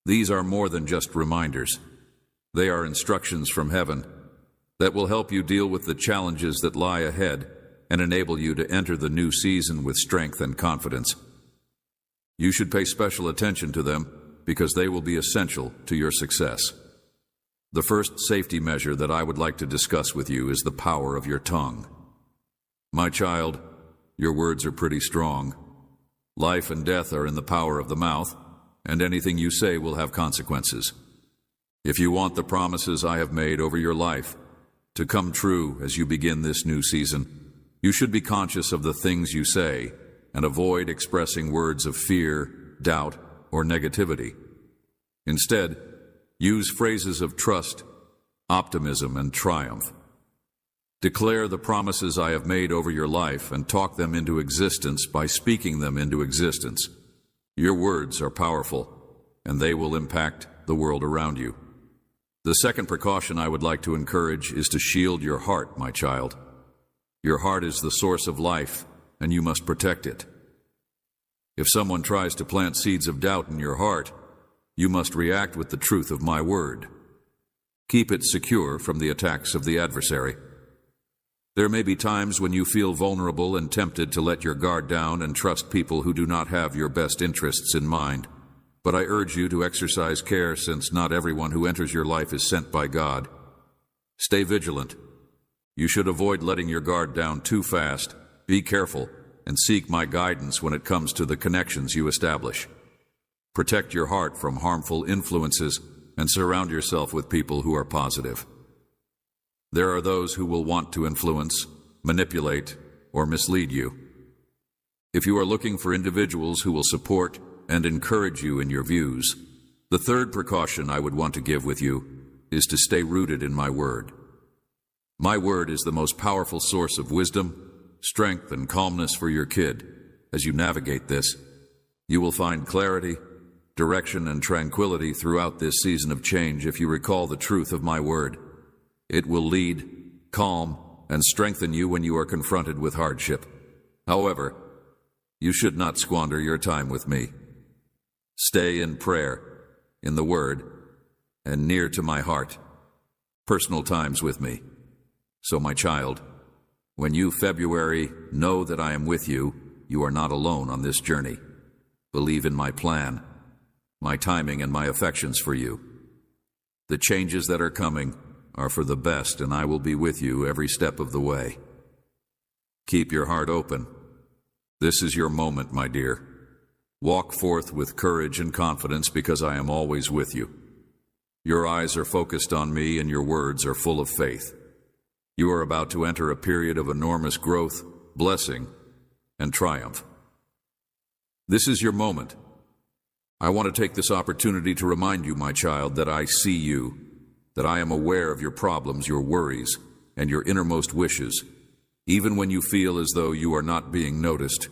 These are more than just reminders. They are instructions from heaven that will help you deal with the challenges that lie ahead and enable you to enter the new season with strength and confidence. You should pay special attention to them because they will be essential to your success. The first safety measure that I would like to discuss with you is the power of your tongue. My child, your words are pretty strong. Life and death are in the power of the mouth, and anything you say will have consequences. If you want the promises I have made over your life to come true as you begin this new season, you should be conscious of the things you say and avoid expressing words of fear, doubt, or negativity. Instead, use phrases of trust, optimism, and triumph. Declare the promises I have made over your life and talk them into existence by speaking them into existence. Your words are powerful, and they will impact the world around you. The second precaution I would like to encourage is to shield your heart, my child. Your heart is the source of life, and you must protect it. If someone tries to plant seeds of doubt in your heart, you must react with the truth of my word. Keep it secure from the attacks of the adversary. There may be times when you feel vulnerable and tempted to let your guard down and trust people who do not have your best interests in mind. But I urge you to exercise care, since not everyone who enters your life is sent by God. Stay vigilant. You should avoid letting your guard down too fast. Be careful and seek my guidance when it comes to the connections you establish. Protect your heart from harmful influences and surround yourself with people who are positive. There are those who will want to influence, manipulate, or mislead you. If you are looking for individuals who will support and encourage you in your views, the third precaution I would want to give with you is to stay rooted in my word. My word is the most powerful source of wisdom, strength, and calmness for your kid. As you navigate this, you will find clarity, direction, and tranquility throughout this season of change if you recall the truth of my word. It will lead, calm, and strengthen you when you are confronted with hardship. However, you should not squander your time with me. Stay in prayer, in the Word, and near to my heart. Personal times with me. So, my child, when you February know that I am with you, you are not alone on this journey. Believe in my plan, my timing, and my affections for you. The changes that are coming are for the best, and I will be with you every step of the way. Keep your heart open. This is your moment, my dear. Walk forth with courage and confidence, because I am always with you. Your eyes are focused on me, and your words are full of faith. You are about to enter a period of enormous growth, blessing, and triumph. This is your moment. I want to take this opportunity to remind you, my child, that I see you, that I am aware of your problems, your worries, and your innermost wishes, even when you feel as though you are not being noticed.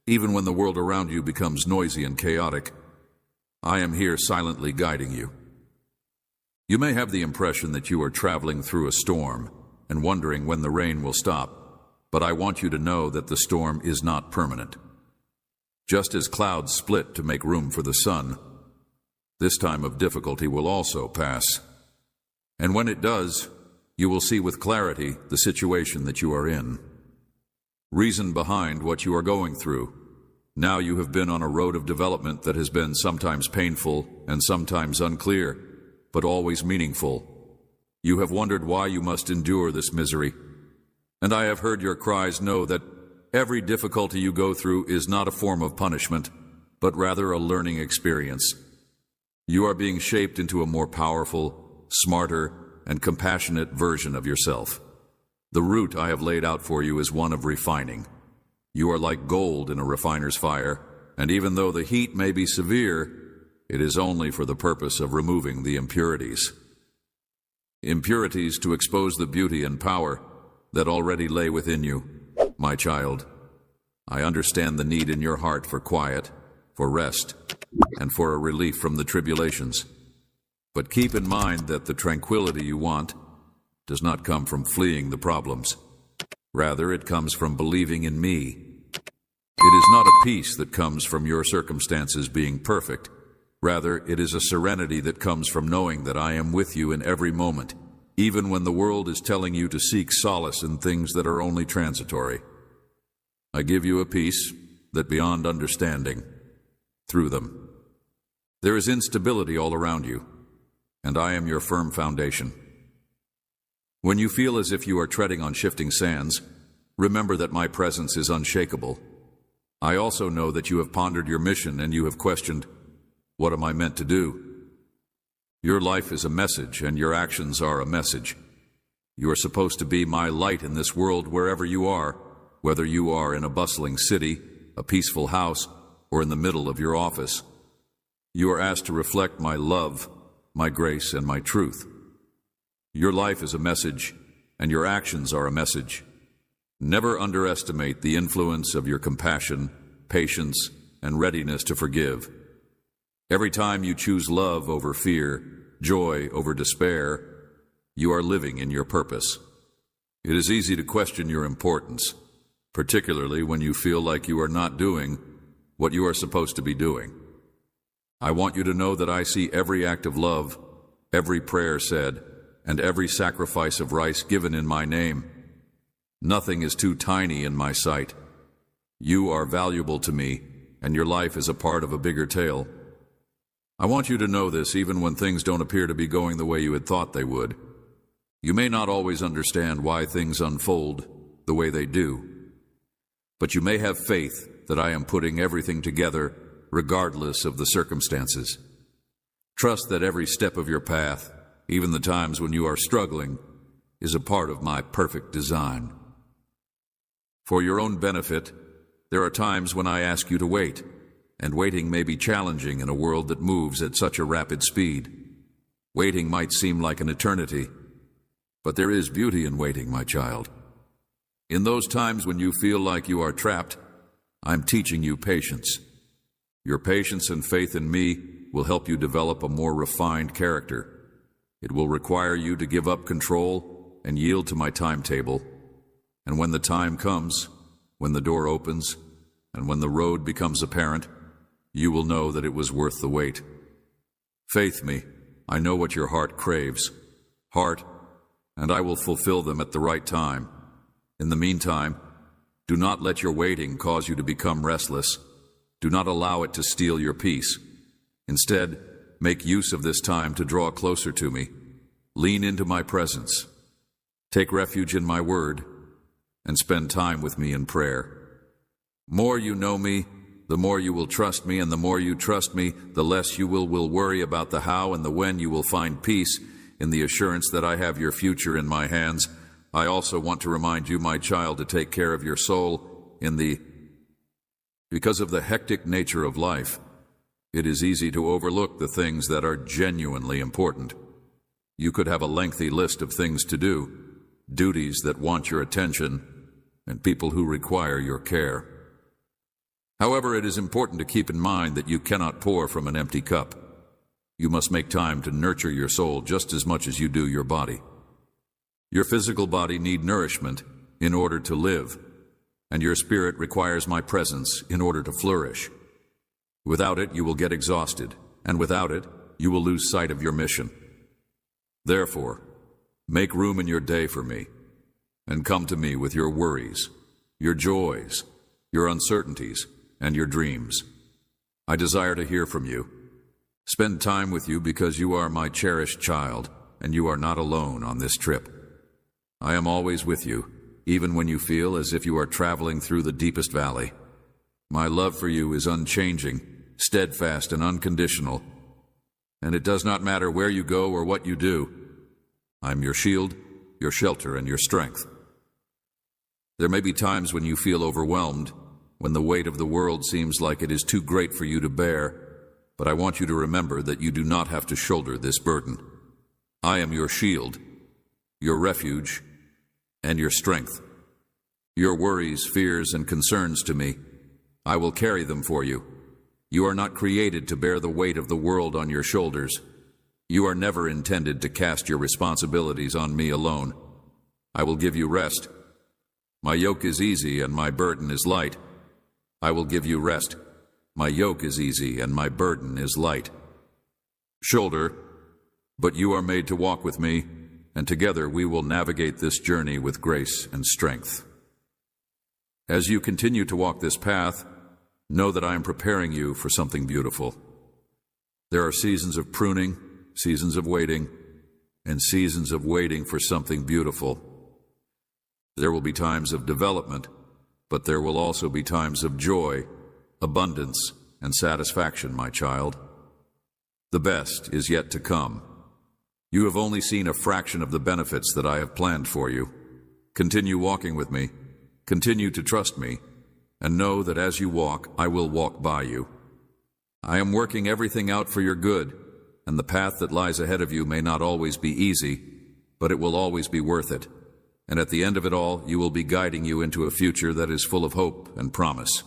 Even when the world around you becomes noisy and chaotic, I am here silently guiding you. You may have the impression that you are traveling through a storm and wondering when the rain will stop, but I want you to know that the storm is not permanent. Just as clouds split to make room for the sun, this time of difficulty will also pass. And when it does, you will see with clarity the situation that you are in. Reason behind what you are going through. Now you have been on a road of development that has been sometimes painful and sometimes unclear, but always meaningful. You have wondered why you must endure this misery. And I have heard your cries. Know that every difficulty you go through is not a form of punishment, but rather a learning experience. You are being shaped into a more powerful, smarter, and compassionate version of yourself. The route I have laid out for you is one of refining. You are like gold in a refiner's fire, and even though the heat may be severe, it is only for the purpose of removing the impurities. Impurities to expose the beauty and power that already lay within you. My child, I understand the need in your heart for quiet, for rest, and for a relief from the tribulations. But keep in mind that the tranquility you want does not come from fleeing the problems. Rather, it comes from believing in me. It is not a peace that comes from your circumstances being perfect. Rather, it is a serenity that comes from knowing that I am with you in every moment, even when the world is telling you to seek solace in things that are only transitory. I give you a peace that beyond understanding, through them. There is instability all around you, and I am your firm foundation. When you feel as if you are treading on shifting sands, remember that my presence is unshakable. I also know that you have pondered your mission and you have questioned, what am I meant to do? Your life is a message and your actions are a message. You are supposed to be my light in this world wherever you are, whether you are in a bustling city, a peaceful house, or in the middle of your office. You are asked to reflect my love, my grace, and my truth. Your life is a message, and your actions are a message. Never underestimate the influence of your compassion, patience, and readiness to forgive. Every time you choose love over fear, joy over despair, you are living in your purpose. It is easy to question your importance, particularly when you feel like you are not doing what you are supposed to be doing. I want you to know that I see every act of love, every prayer said, and every sacrifice of rice given in my name. Nothing is too tiny in my sight. You are valuable to me, and your life is a part of a bigger tale. I want you to know this even when things don't appear to be going the way you had thought they would. You may not always understand why things unfold the way they do, but you may have faith that I am putting everything together regardless of the circumstances. Trust that every step of your path, even the times when you are struggling, is a part of my perfect design. For your own benefit, there are times when I ask you to wait, and waiting may be challenging in a world that moves at such a rapid speed. Waiting might seem like an eternity, but there is beauty in waiting, my child. In those times when you feel like you are trapped, I'm teaching you patience. Your patience and faith in me will help you develop a more refined character. It will require you to give up control and yield to my timetable. And when the time comes, when the door opens, and when the road becomes apparent, you will know that it was worth the wait. Faith me, I know what your heart craves. Heart, and I will fulfill them at the right time. In the meantime, do not let your waiting cause you to become restless. Do not allow it to steal your peace. Instead, make use of this time to draw closer to me. Lean into my presence. Take refuge in my word, and spend time with me in prayer. More you know me, the more you will trust me, and the more you trust me, the less you will worry about the how and the when. You will find peace in the assurance that I have your future in my hands. I also want to remind you, my child, to take care of your soul because of the hectic nature of life. It is easy to overlook the things that are genuinely important. You could have a lengthy list of things to do, duties that want your attention, and people who require your care. However, it is important to keep in mind that you cannot pour from an empty cup. You must make time to nurture your soul just as much as you do your body. Your physical body needs nourishment in order to live, and your spirit requires my presence in order to flourish. Without it, you will get exhausted, and without it, you will lose sight of your mission. Therefore, make room in your day for me, and come to me with your worries, your joys, your uncertainties, and your dreams. I desire to hear from you. Spend time with you because you are my cherished child, and you are not alone on this trip. I am always with you, even when you feel as if you are traveling through the deepest valley. My love for you is unchanging, steadfast, and unconditional, and it does not matter where you go or what you do. I am your shield, your shelter, and your strength. There may be times when you feel overwhelmed, when the weight of the world seems like it is too great for you to bear, but I want you to remember that you do not have to shoulder this burden. I am your shield, your refuge, and your strength. Your worries, fears, and concerns to me, I will carry them for you. You are not created to bear the weight of the world on your shoulders. You are never intended to cast your responsibilities on me alone. I will give you rest. My yoke is easy and my burden is light. I will give you rest. My yoke is easy and my burden is light. Shoulder, but you are made to walk with me, and together we will navigate this journey with grace and strength. As you continue to walk this path, know that I am preparing you for something beautiful. There are seasons of pruning, seasons of waiting, and seasons of waiting for something beautiful. There will be times of development, but there will also be times of joy, abundance, and satisfaction, my child. The best is yet to come. You have only seen a fraction of the benefits that I have planned for you. Continue walking with me, continue to trust me, and know that as you walk, I will walk by you. I am working everything out for your good, and the path that lies ahead of you may not always be easy, but it will always be worth it. And at the end of it all, you will be guiding you into a future that is full of hope and promise.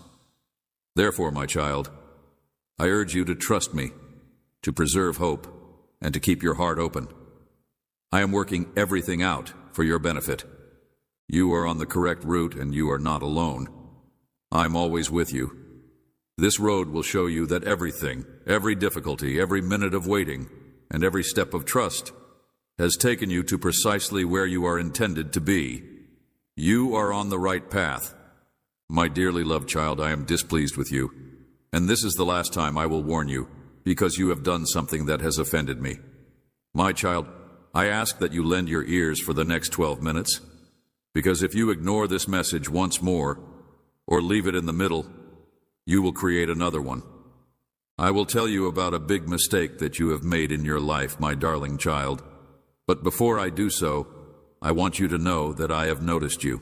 Therefore, my child, I urge you to trust me, to preserve hope, and to keep your heart open. I am working everything out for your benefit. You are on the correct route, and you are not alone. I'm always with you. This road will show you that everything, every difficulty, every minute of waiting, and every step of trust has taken you to precisely where you are intended to be. You are on the right path. My dearly loved child, I am displeased with you, and this is the last time I will warn you, because you have done something that has offended me. My child, I ask that you lend your ears for the next 12 minutes, because if you ignore this message once more, or leave it in the middle, you will create another one. I will tell you about a big mistake that you have made in your life, my darling child. But before I do so, I want you to know that I have noticed you.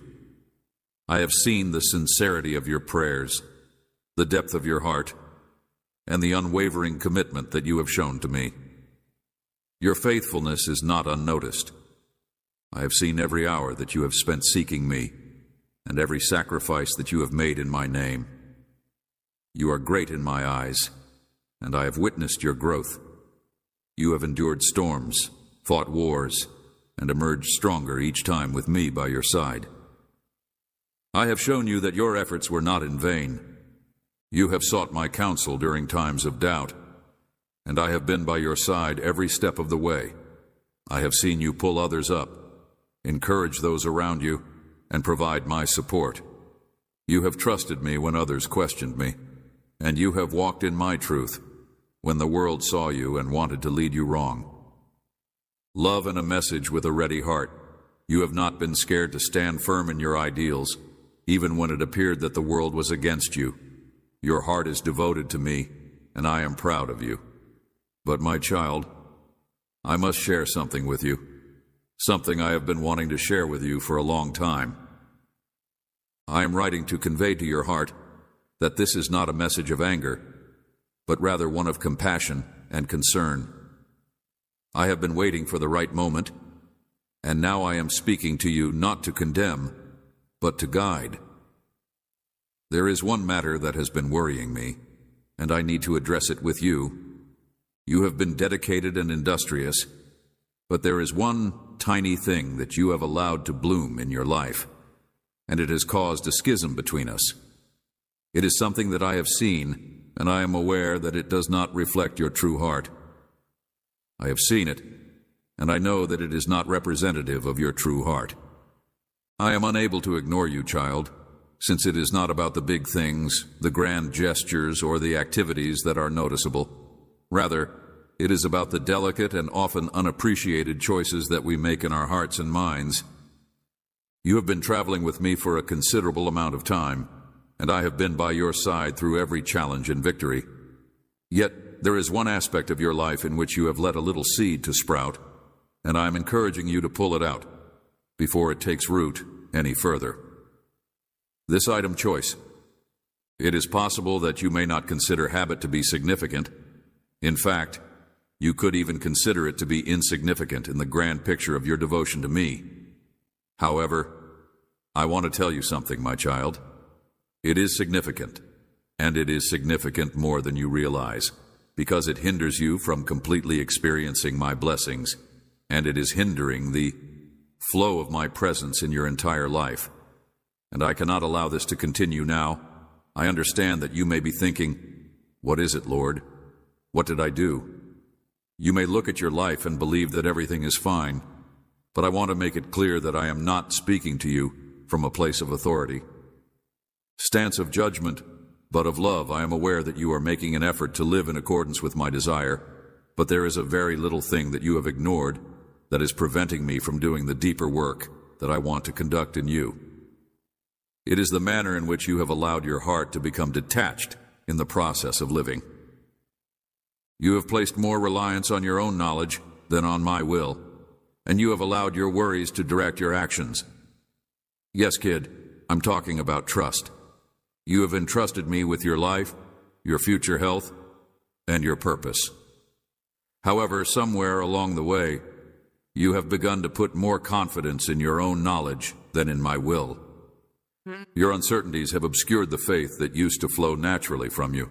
I have seen the sincerity of your prayers, the depth of your heart, and the unwavering commitment that you have shown to me. Your faithfulness is not unnoticed. I have seen every hour that you have spent seeking me, and every sacrifice that you have made in my name. You are great in my eyes, and I have witnessed your growth. You have endured storms, fought wars, and emerged stronger each time with me by your side. I have shown you that your efforts were not in vain. You have sought my counsel during times of doubt, and I have been by your side every step of the way. I have seen you pull others up, encourage those around you, and provide my support. You have trusted me when others questioned me, and you have walked in my truth when the world saw you and wanted to lead you wrong. Love and a message with a ready heart. You have not been scared to stand firm in your ideals, even when it appeared that the world was against you. Your heart is devoted to me, and I am proud of you. But my child, I must share something with you, something I have been wanting to share with you for a long time. I am writing to convey to your heart that this is not a message of anger, but rather one of compassion and concern. I have been waiting for the right moment, and now I am speaking to you not to condemn, but to guide. There is one matter that has been worrying me, and I need to address it with you. You have been dedicated and industrious, but there is one tiny thing that you have allowed to bloom in your life. and it has caused a schism between us. It is something that I have seen, and I am aware that it does not reflect your true heart. I have seen it, and I know that it is not representative of your true heart. I am unable to ignore you, child, since it is not about the big things, the grand gestures, or the activities that are noticeable. Rather, it is about the delicate and often unappreciated choices that we make in our hearts and minds. You have been traveling with me for a considerable amount of time, and I have been by your side through every challenge and victory. Yet, there is one aspect of your life in which you have let a little seed to sprout, and I am encouraging you to pull it out before it takes root any further. This item choice. It is possible that you may not consider habit to be significant. In fact, you could even consider it to be insignificant in the grand picture of your devotion to me. However, I want to tell you something, my child. It is significant, and it is significant more than you realize, because it hinders you from completely experiencing my blessings, and it is hindering the flow of my presence in your entire life. And I cannot allow this to continue now. I understand that you may be thinking, "What is it, Lord? What did I do?" You may look at your life and believe that everything is fine, but I want to make it clear that I am not speaking to you from a place of authority. Stance of judgment, but of love. I am aware that you are making an effort to live in accordance with my desire, but there is a very little thing that you have ignored that is preventing me from doing the deeper work that I want to conduct in you. It is the manner in which you have allowed your heart to become detached in the process of living. You have placed more reliance on your own knowledge than on my will, and you have allowed your worries to direct your actions. Yes, kid, I'm talking about trust. You have entrusted me with your life, your future health, and your purpose. However, somewhere along the way, you have begun to put more confidence in your own knowledge than in my will. Your uncertainties have obscured the faith that used to flow naturally from you.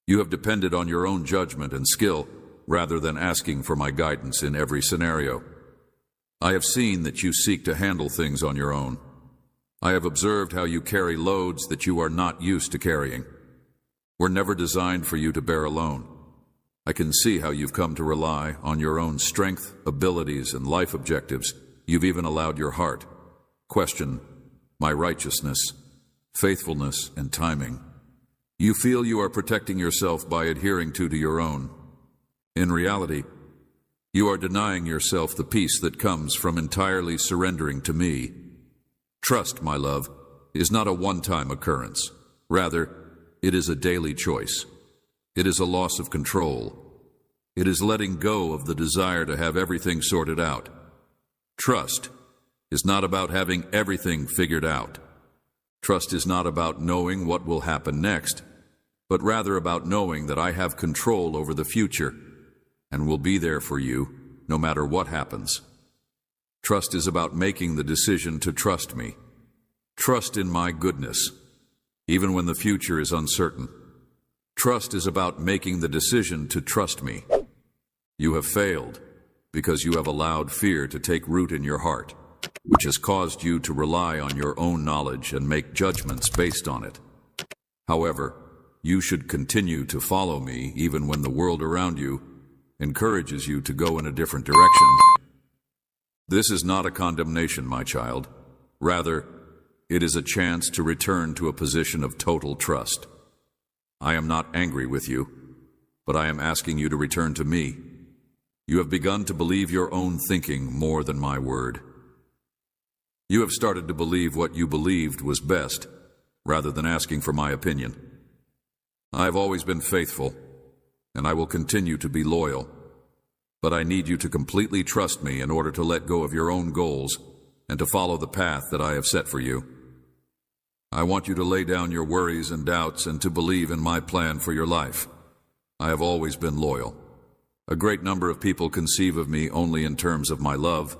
You have depended on your own judgment and skill rather than asking for my guidance in every scenario. I have seen that you seek to handle things on your own. I have observed how you carry loads that you are not used to carrying. Were never designed for you to bear alone. I can see how you've come to rely on your own strength, abilities, and life objectives. You've even allowed your heart question my righteousness, faithfulness, and timing. You feel you are protecting yourself by adhering to your own. In reality, you are denying yourself the peace that comes from entirely surrendering to me. Trust, my love, is not a one-time occurrence. Rather, it is a daily choice. It is a loss of control. It is letting go of the desire to have everything sorted out. Trust is not about having everything figured out. Trust is not about knowing what will happen next, but rather about knowing that I have control over the future and will be there for you no matter what happens. Trust is about making the decision to trust me. Trust in my goodness, even when the future is uncertain. Trust is about making the decision to trust me. You have failed because you have allowed fear to take root in your heart, which has caused you to rely on your own knowledge and make judgments based on it. However, you should continue to follow me even when the world around you encourages you to go in a different direction. This is not a condemnation, my child. Rather, it is a chance to return to a position of total trust. I am not angry with you, but I am asking you to return to me. You have begun to believe your own thinking more than my word. You have started to believe what you believed was best, rather than asking for my opinion. I have always been faithful, and I will continue to be loyal, but I need you to completely trust me in order to let go of your own goals and to follow the path that I have set for you. I want you to lay down your worries and doubts and to believe in my plan for your life. I have always been loyal. A great number of people conceive of me only in terms of my love,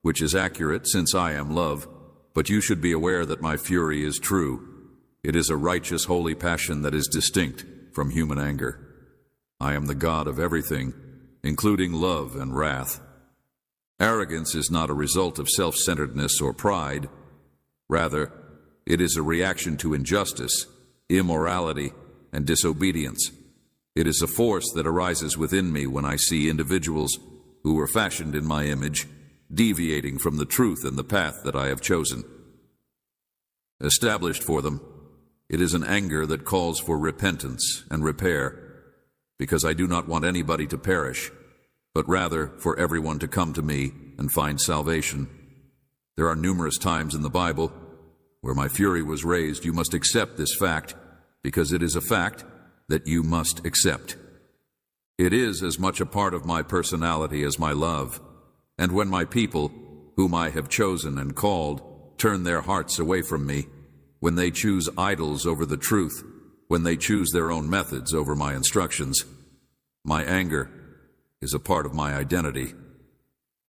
which is accurate since I am love, but you should be aware that my fury is true. It is a righteous, holy passion that is distinct from human anger. I am the God of everything, including love and wrath. Arrogance is not a result of self-centeredness or pride, Rather, it is a reaction to injustice, immorality, and disobedience. It is a force that arises within me when I see individuals who were fashioned in my image deviating from the truth and the path that I have chosen. Established for them, it is an anger that calls for repentance and repair, because I do not want anybody to perish, but rather for everyone to come to me and find salvation. There are numerous times in the Bible where my fury was raised. You must accept this fact, because it is a fact that you must accept. It is as much a part of my personality as my love, and when my people, whom I have chosen and called, turn their hearts away from me, when they choose idols over the truth, when they choose their own methods over my instructions, my anger is a part of my identity.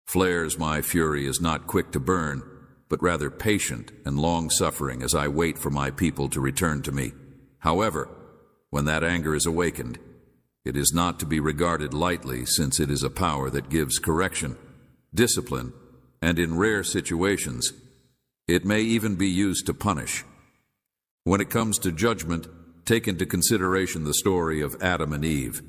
Flares my fury is not quick to burn, but rather patient and long-suffering as I wait for my people to return to me. However, when that anger is awakened, it is not to be regarded lightly, since it is a power that gives correction, discipline, and in rare situations, it may even be used to punish. When it comes to judgment, take into consideration the story of Adam and Eve.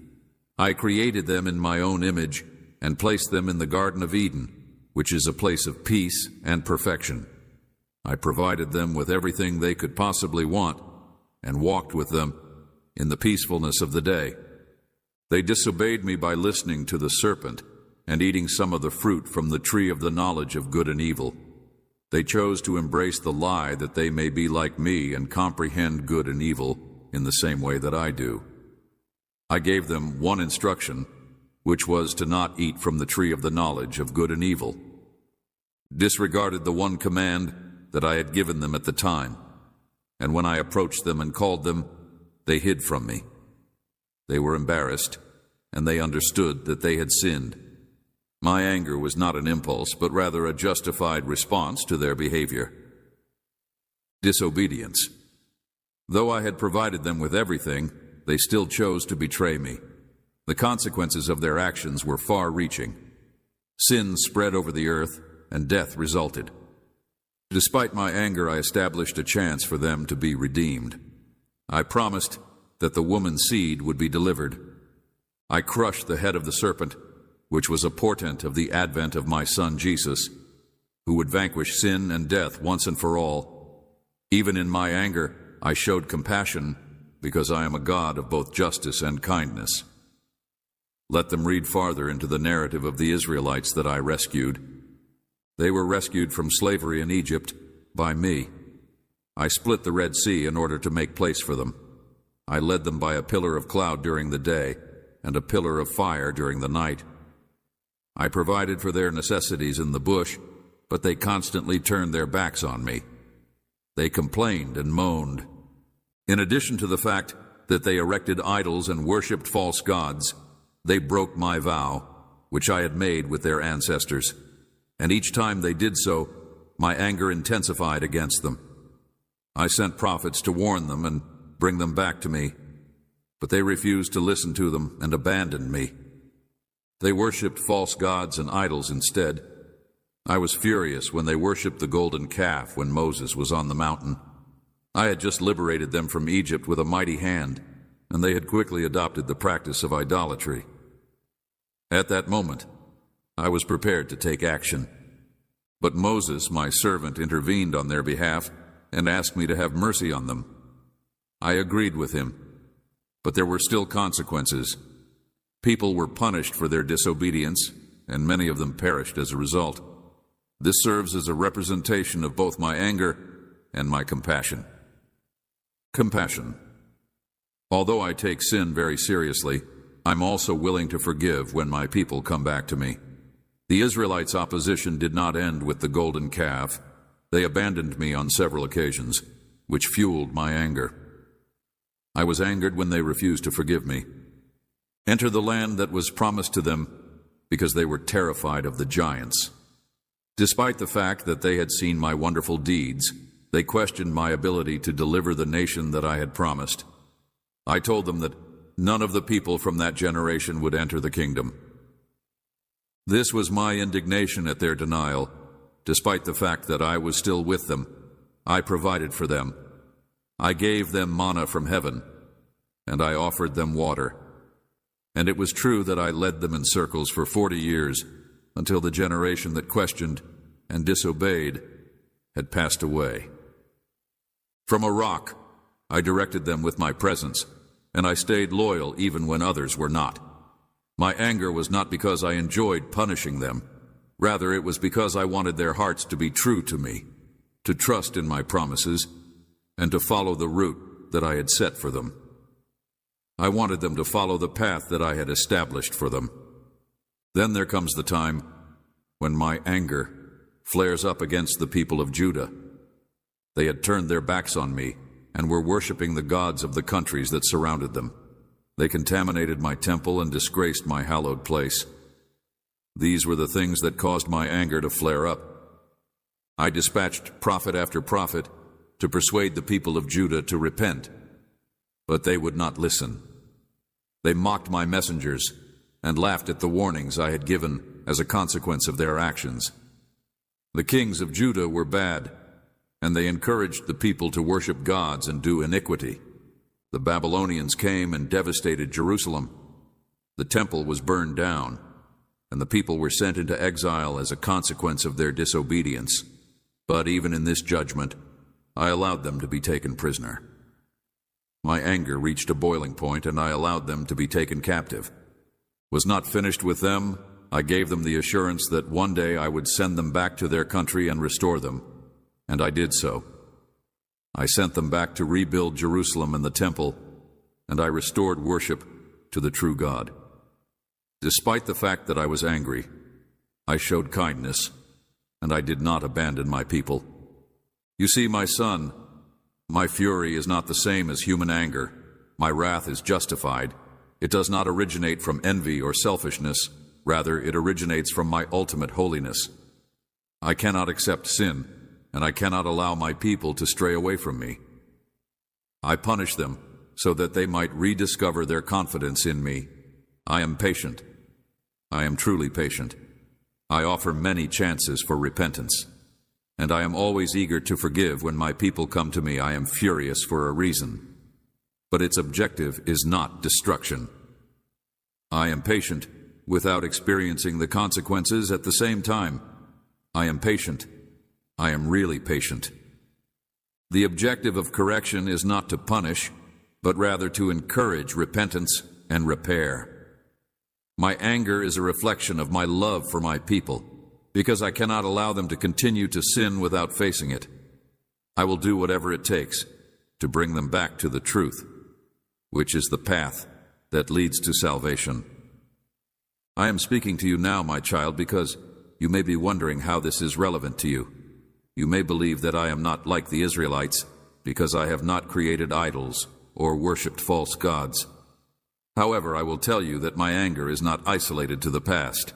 I created them in my own image and placed them in the Garden of Eden, which is a place of peace and perfection. I provided them with everything they could possibly want and walked with them in the peacefulness of the day. They disobeyed me by listening to the serpent and eating some of the fruit from the tree of the knowledge of good and evil. They chose to embrace the lie that they may be like me and comprehend good and evil in the same way that I do. I gave them one instruction, which was to not eat from the tree of the knowledge of good and evil, disregarded the one command that I had given them at the time, and when I approached them and called them, they hid from me. They were embarrassed, and they understood that they had sinned. My anger was not an impulse, but rather a justified response to their behavior. Disobedience. Though I had provided them with everything, they still chose to betray me. The consequences of their actions were far-reaching. Sin spread over the earth, and death resulted. Despite my anger, I established a chance for them to be redeemed. I promised that the woman's seed would be delivered. I crushed the head of the serpent, which was a portent of the advent of my son Jesus, who would vanquish sin and death once and for all. Even in my anger, I showed compassion, because I am a God of both justice and kindness. Let them read farther into the narrative of the Israelites that I rescued. They were rescued from slavery in Egypt by me. I split the Red Sea in order to make place for them. I led them by a pillar of cloud during the day and a pillar of fire during the night. I provided for their necessities in the bush, but they constantly turned their backs on me. They complained and moaned. In addition to the fact that they erected idols and worshipped false gods, they broke my vow, which I had made with their ancestors, and each time they did so, my anger intensified against them. I sent prophets to warn them and bring them back to me, but they refused to listen to them and abandoned me. They worshipped false gods and idols instead. I was furious when they worshipped the golden calf when Moses was on the mountain. I had just liberated them from Egypt with a mighty hand, and they had quickly adopted the practice of idolatry. At that moment, I was prepared to take action. But Moses, my servant, intervened on their behalf and asked me to have mercy on them. I agreed with him, but there were still consequences. People were punished for their disobedience, and many of them perished as a result. This serves as a representation of both my anger and my compassion. Compassion. Although I take sin very seriously, I'm also willing to forgive when my people come back to me. The Israelites' opposition did not end with the golden calf. They abandoned me on several occasions, which fueled my anger. I was angered when they refused to forgive me. Enter the land that was promised to them, because they were terrified of the giants. Despite the fact that they had seen my wonderful deeds, they questioned my ability to deliver the nation that I had promised. I told them that none of the people from that generation would enter the kingdom. This was my indignation at their denial, despite the fact that I was still with them. I provided for them. I gave them manna from heaven, and I offered them water. And it was true that I led them in circles for 40 years, until the generation that questioned and disobeyed had passed away. From a rock, I directed them with my presence, and I stayed loyal even when others were not. My anger was not because I enjoyed punishing them. Rather, it was because I wanted their hearts to be true to me, to trust in my promises, and to follow the route that I had set for them. I wanted them to follow the path that I had established for them. Then there comes the time when my anger flares up against the people of Judah. They had turned their backs on me and were worshiping the gods of the countries that surrounded them. They contaminated my temple and disgraced my hallowed place. These were the things that caused my anger to flare up. I dispatched prophet after prophet to persuade the people of Judah to repent, but they would not listen. They mocked my messengers and laughed at the warnings I had given as a consequence of their actions. The kings of Judah were bad, and they encouraged the people to worship gods and do iniquity. The Babylonians came and devastated Jerusalem. The temple was burned down, and the people were sent into exile as a consequence of their disobedience. But even in this judgment, I allowed them to be taken prisoner. My anger reached a boiling point, and I allowed them to be taken captive. Was not finished with them, I gave them the assurance that one day I would send them back to their country and restore them, and I did so. I sent them back to rebuild Jerusalem and the temple, and I restored worship to the true God. Despite the fact that I was angry, I showed kindness, and I did not abandon my people. You see, my son, my fury is not the same as human anger. My wrath is justified. It does not originate from envy or selfishness. Rather, it originates from my ultimate holiness. I cannot accept sin, and I cannot allow my people to stray away from me. I punish them so that they might rediscover their confidence in me. I am patient. I am truly patient. I offer many chances for repentance, and I am always eager to forgive when my people come to me. I am furious for a reason, but its objective is not destruction. I am patient without experiencing the consequences at the same time. I am patient. I am really patient. The objective of correction is not to punish, but rather to encourage repentance and repair. My anger is a reflection of my love for my people, because I cannot allow them to continue to sin without facing it. I will do whatever it takes to bring them back to the truth, which is the path that leads to salvation. I am speaking to you now, my child, because you may be wondering how this is relevant to you. You may believe that I am not like the Israelites because I have not created idols or worshipped false gods. However, I will tell you that my anger is not isolated to the past.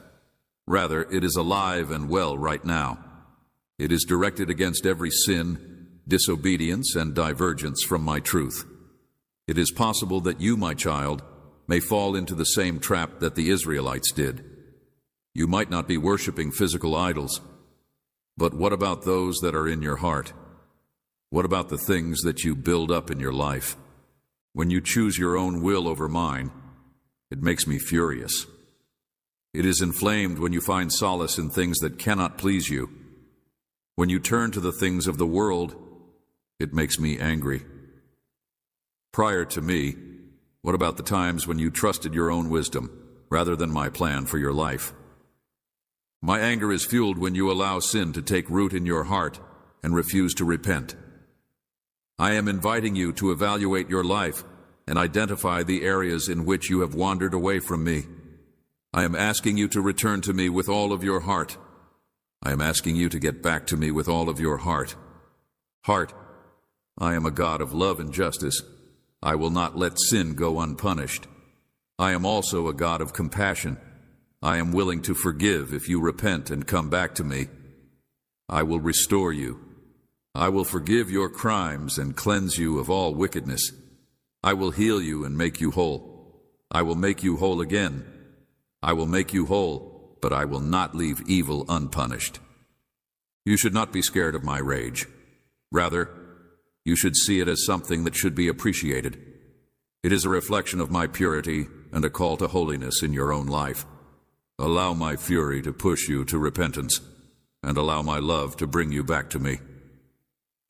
Rather, it is alive and well right now. It is directed against every sin, disobedience, and divergence from my truth. It is possible that you, my child, may fall into the same trap that the Israelites did. You might not be worshiping physical idols, but what about those that are in your heart? What about the things that you build up in your life? When you choose your own will over mine, it makes me furious. It is inflamed when you find solace in things that cannot please you. When you turn to the things of the world, it makes me angry. Prior to me, what about the times when you trusted your own wisdom rather than my plan for your life? My anger is fueled when you allow sin to take root in your heart and refuse to repent. I am inviting you to evaluate your life and identify the areas in which you have wandered away from me. I am asking you to return to me with all of your heart. I am asking you to get back to me with all of your heart. Heart, I am a God of love and justice. I will not let sin go unpunished. I am also a God of compassion. I am willing to forgive if you repent and come back to me. I will restore you. I will forgive your crimes and cleanse you of all wickedness. I will heal you and make you whole. I will make you whole again. I will make you whole, but I will not leave evil unpunished. You should not be scared of my rage. Rather, you should see it as something that should be appreciated. It is a reflection of my purity and a call to holiness in your own life. Allow my fury to push you to repentance, and allow my love to bring you back to me.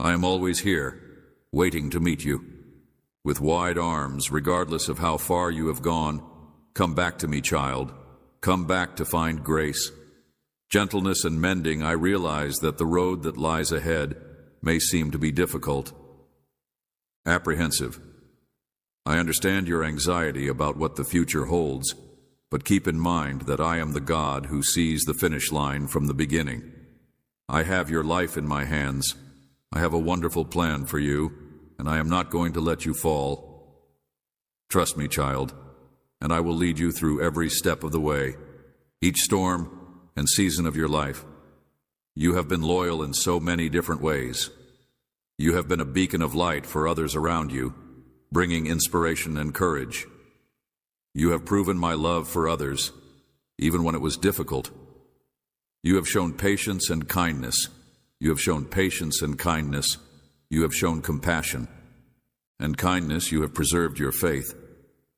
I am always here, waiting to meet you. With wide arms, regardless of how far you have gone, come back to me, child. Come back to find grace. Gentleness and mending, I realize that the road that lies ahead may seem to be difficult. Apprehensive. I understand your anxiety about what the future holds, but keep in mind that I am the God who sees the finish line from the beginning. I have your life in my hands. I have a wonderful plan for you, and I am not going to let you fall. Trust me, child, and I will lead you through every step of the way, each storm and season of your life. You have been loyal in so many different ways. You have been a beacon of light for others around you, bringing inspiration and courage. You have proven my love for others, even when it was difficult. You have shown patience and kindness. You have shown patience and kindness. You have shown compassion. And kindness, you have preserved your faith,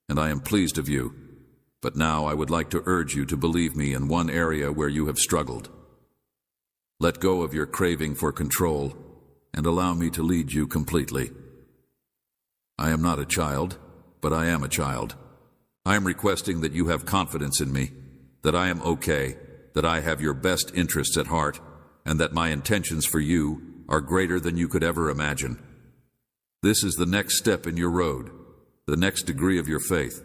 and I am pleased of you. But now I would like to urge you to believe me in one area where you have struggled. Let go of your craving for control, and allow me to lead you completely. I am not a child, but I am a child. I am requesting that you have confidence in me, that I am okay, that I have your best interests at heart, and that my intentions for you are greater than you could ever imagine. This is the next step in your road, the next degree of your faith,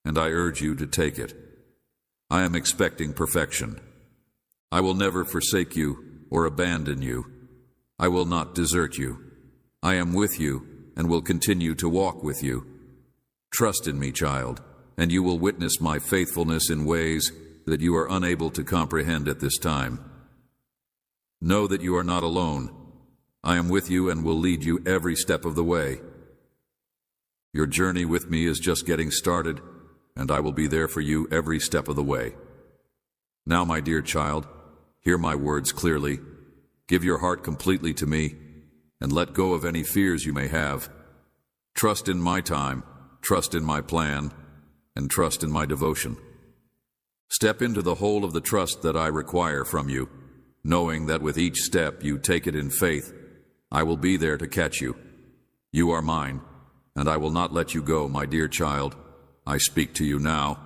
and I urge you to take it. I am expecting perfection. I will never forsake you or abandon you. I will not desert you. I am with you and will continue to walk with you. Trust in me, child, and you will witness my faithfulness in ways that you are unable to comprehend at this time. Know that you are not alone. I am with you and will lead you every step of the way. Your journey with me is just getting started, and I will be there for you every step of the way. Now, my dear child, hear my words clearly. Give your heart completely to me, and let go of any fears you may have. Trust in my time, trust in my plan, and trust in my devotion. Step into the whole of the trust that I require from you, knowing that with each step you take it in faith. I will be there to catch you. You are mine, and I will not let you go, my dear child. I speak to you now.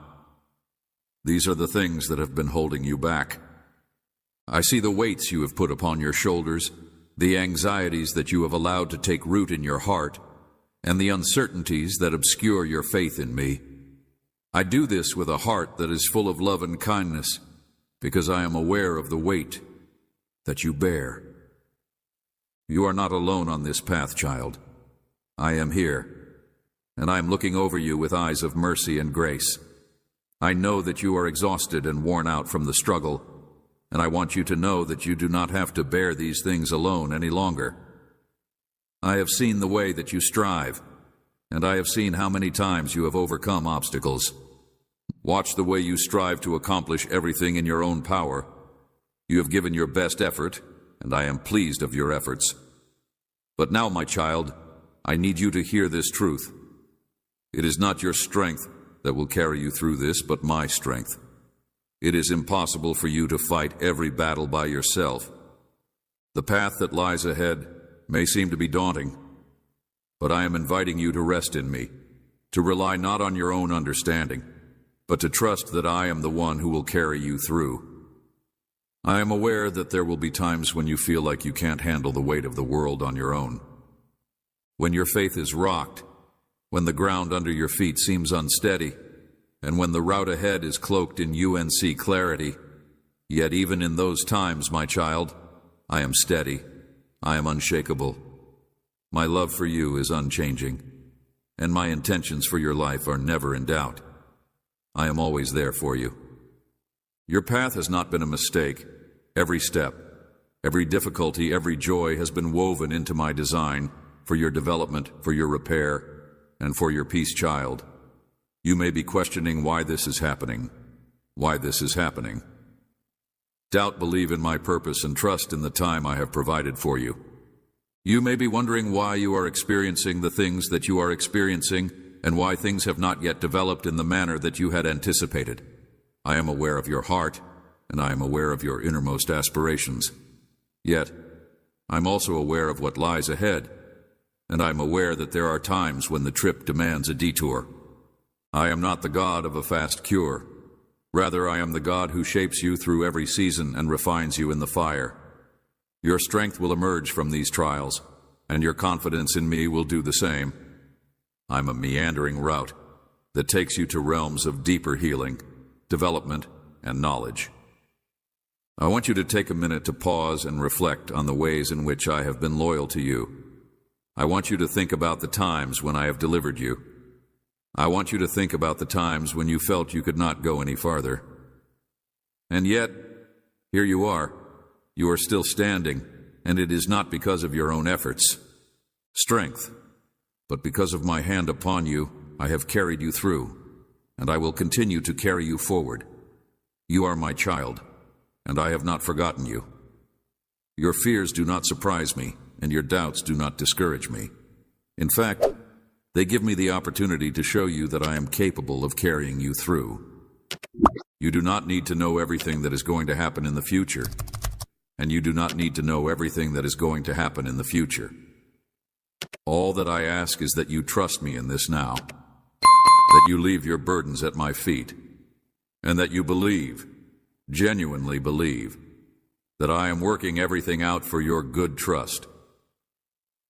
These are the things that have been holding you back. I see the weights you have put upon your shoulders, the anxieties that you have allowed to take root in your heart, and the uncertainties that obscure your faith in me. I do this with a heart that is full of love and kindness, because I am aware of the weight that you bear. You are not alone on this path, child. I am here, and I am looking over you with eyes of mercy and grace. I know that you are exhausted and worn out from the struggle, and I want you to know that you do not have to bear these things alone any longer. I have seen the way that you strive, and I have seen how many times you have overcome obstacles. Watch the way you strive to accomplish everything in your own power. You have given your best effort, and I am pleased of your efforts. But now, my child, I need you to hear this truth. It is not your strength that will carry you through this, but my strength. It is impossible for you to fight every battle by yourself. The path that lies ahead may seem to be daunting, but I am inviting you to rest in me, to rely not on your own understanding, but to trust that I am the one who will carry you through. I am aware that there will be times when you feel like you can't handle the weight of the world on your own. When your faith is rocked, when the ground under your feet seems unsteady, and when the route ahead is cloaked in UNC clarity, yet even in those times, my child, I am steady, I am unshakable. My love for you is unchanging, and my intentions for your life are never in doubt. I am always there for you. Your path has not been a mistake. Every step, every difficulty, every joy has been woven into my design for your development, for your repair, and for your peace, child. You may be questioning why this is happening. Why this is happening. Doubt, believe in my purpose, and trust in the time I have provided for you. You may be wondering why you are experiencing the things that you are experiencing and why things have not yet developed in the manner that you had anticipated. I am aware of your heart, and I am aware of your innermost aspirations. Yet, I'm also aware of what lies ahead, and I'm aware that there are times when the trip demands a detour. I am not the God of a fast cure. Rather, I am the God who shapes you through every season and refines you in the fire. Your strength will emerge from these trials, and your confidence in me will do the same. I'm a meandering route that takes you to realms of deeper healing, development, and knowledge. I want you to take a minute to pause and reflect on the ways in which I have been loyal to you. I want you to think about the times when I have delivered you. I want you to think about the times when you felt you could not go any farther. And yet, here you are. You are still standing, and it is not because of your own efforts, strength, but because of my hand upon you. I have carried you through, and I will continue to carry you forward. You are my child, and I have not forgotten you. Your fears do not surprise me, and your doubts do not discourage me. In fact, they give me the opportunity to show you that I am capable of carrying you through. You do not need to know everything that is going to happen in the future, and you do not need to know everything that is going to happen in the future. All that I ask is that you trust me in this now, that you leave your burdens at my feet, and that you believe, genuinely believe, that I am working everything out for your good trust.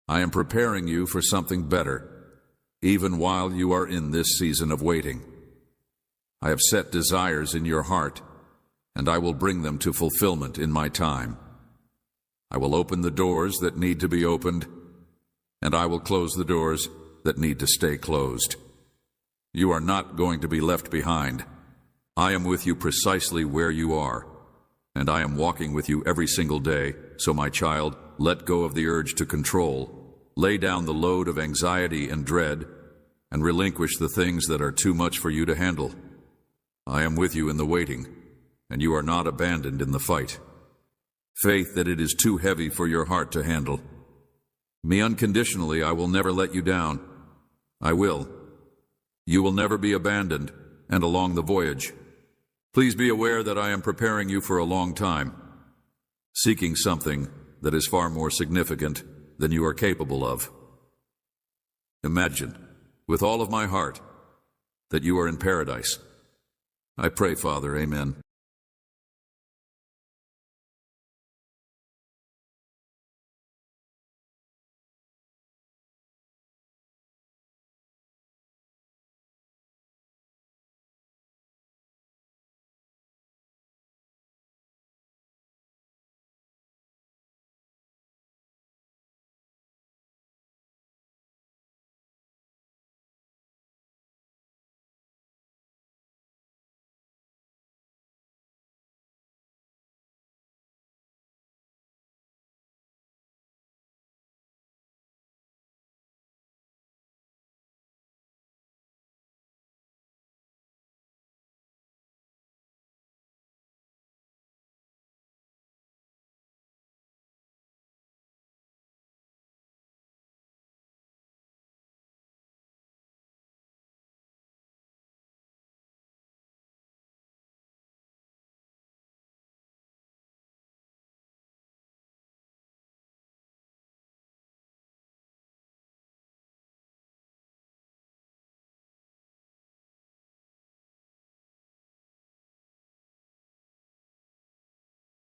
I am preparing you for something better, even while you are in this season of waiting. I have set desires in your heart, and I will bring them to fulfillment in my time. I will open the doors that need to be opened, and I will close the doors that need to stay closed. You are not going to be left behind. I am with you precisely where you are, and I am walking with you every single day. So, my child, let go of the urge to control, lay down the load of anxiety and dread, and relinquish the things that are too much for you to handle. I am with you in the waiting, and you are not abandoned in the fight. Faith that it is too heavy for your heart to handle. Me unconditionally, I will never let you down. I will. You will never be abandoned, and along the voyage. Please be aware that I am preparing you for a long time, seeking something that is far more significant than you are capable of. Imagine, with all of my heart, that you are in paradise. I pray, Father, amen.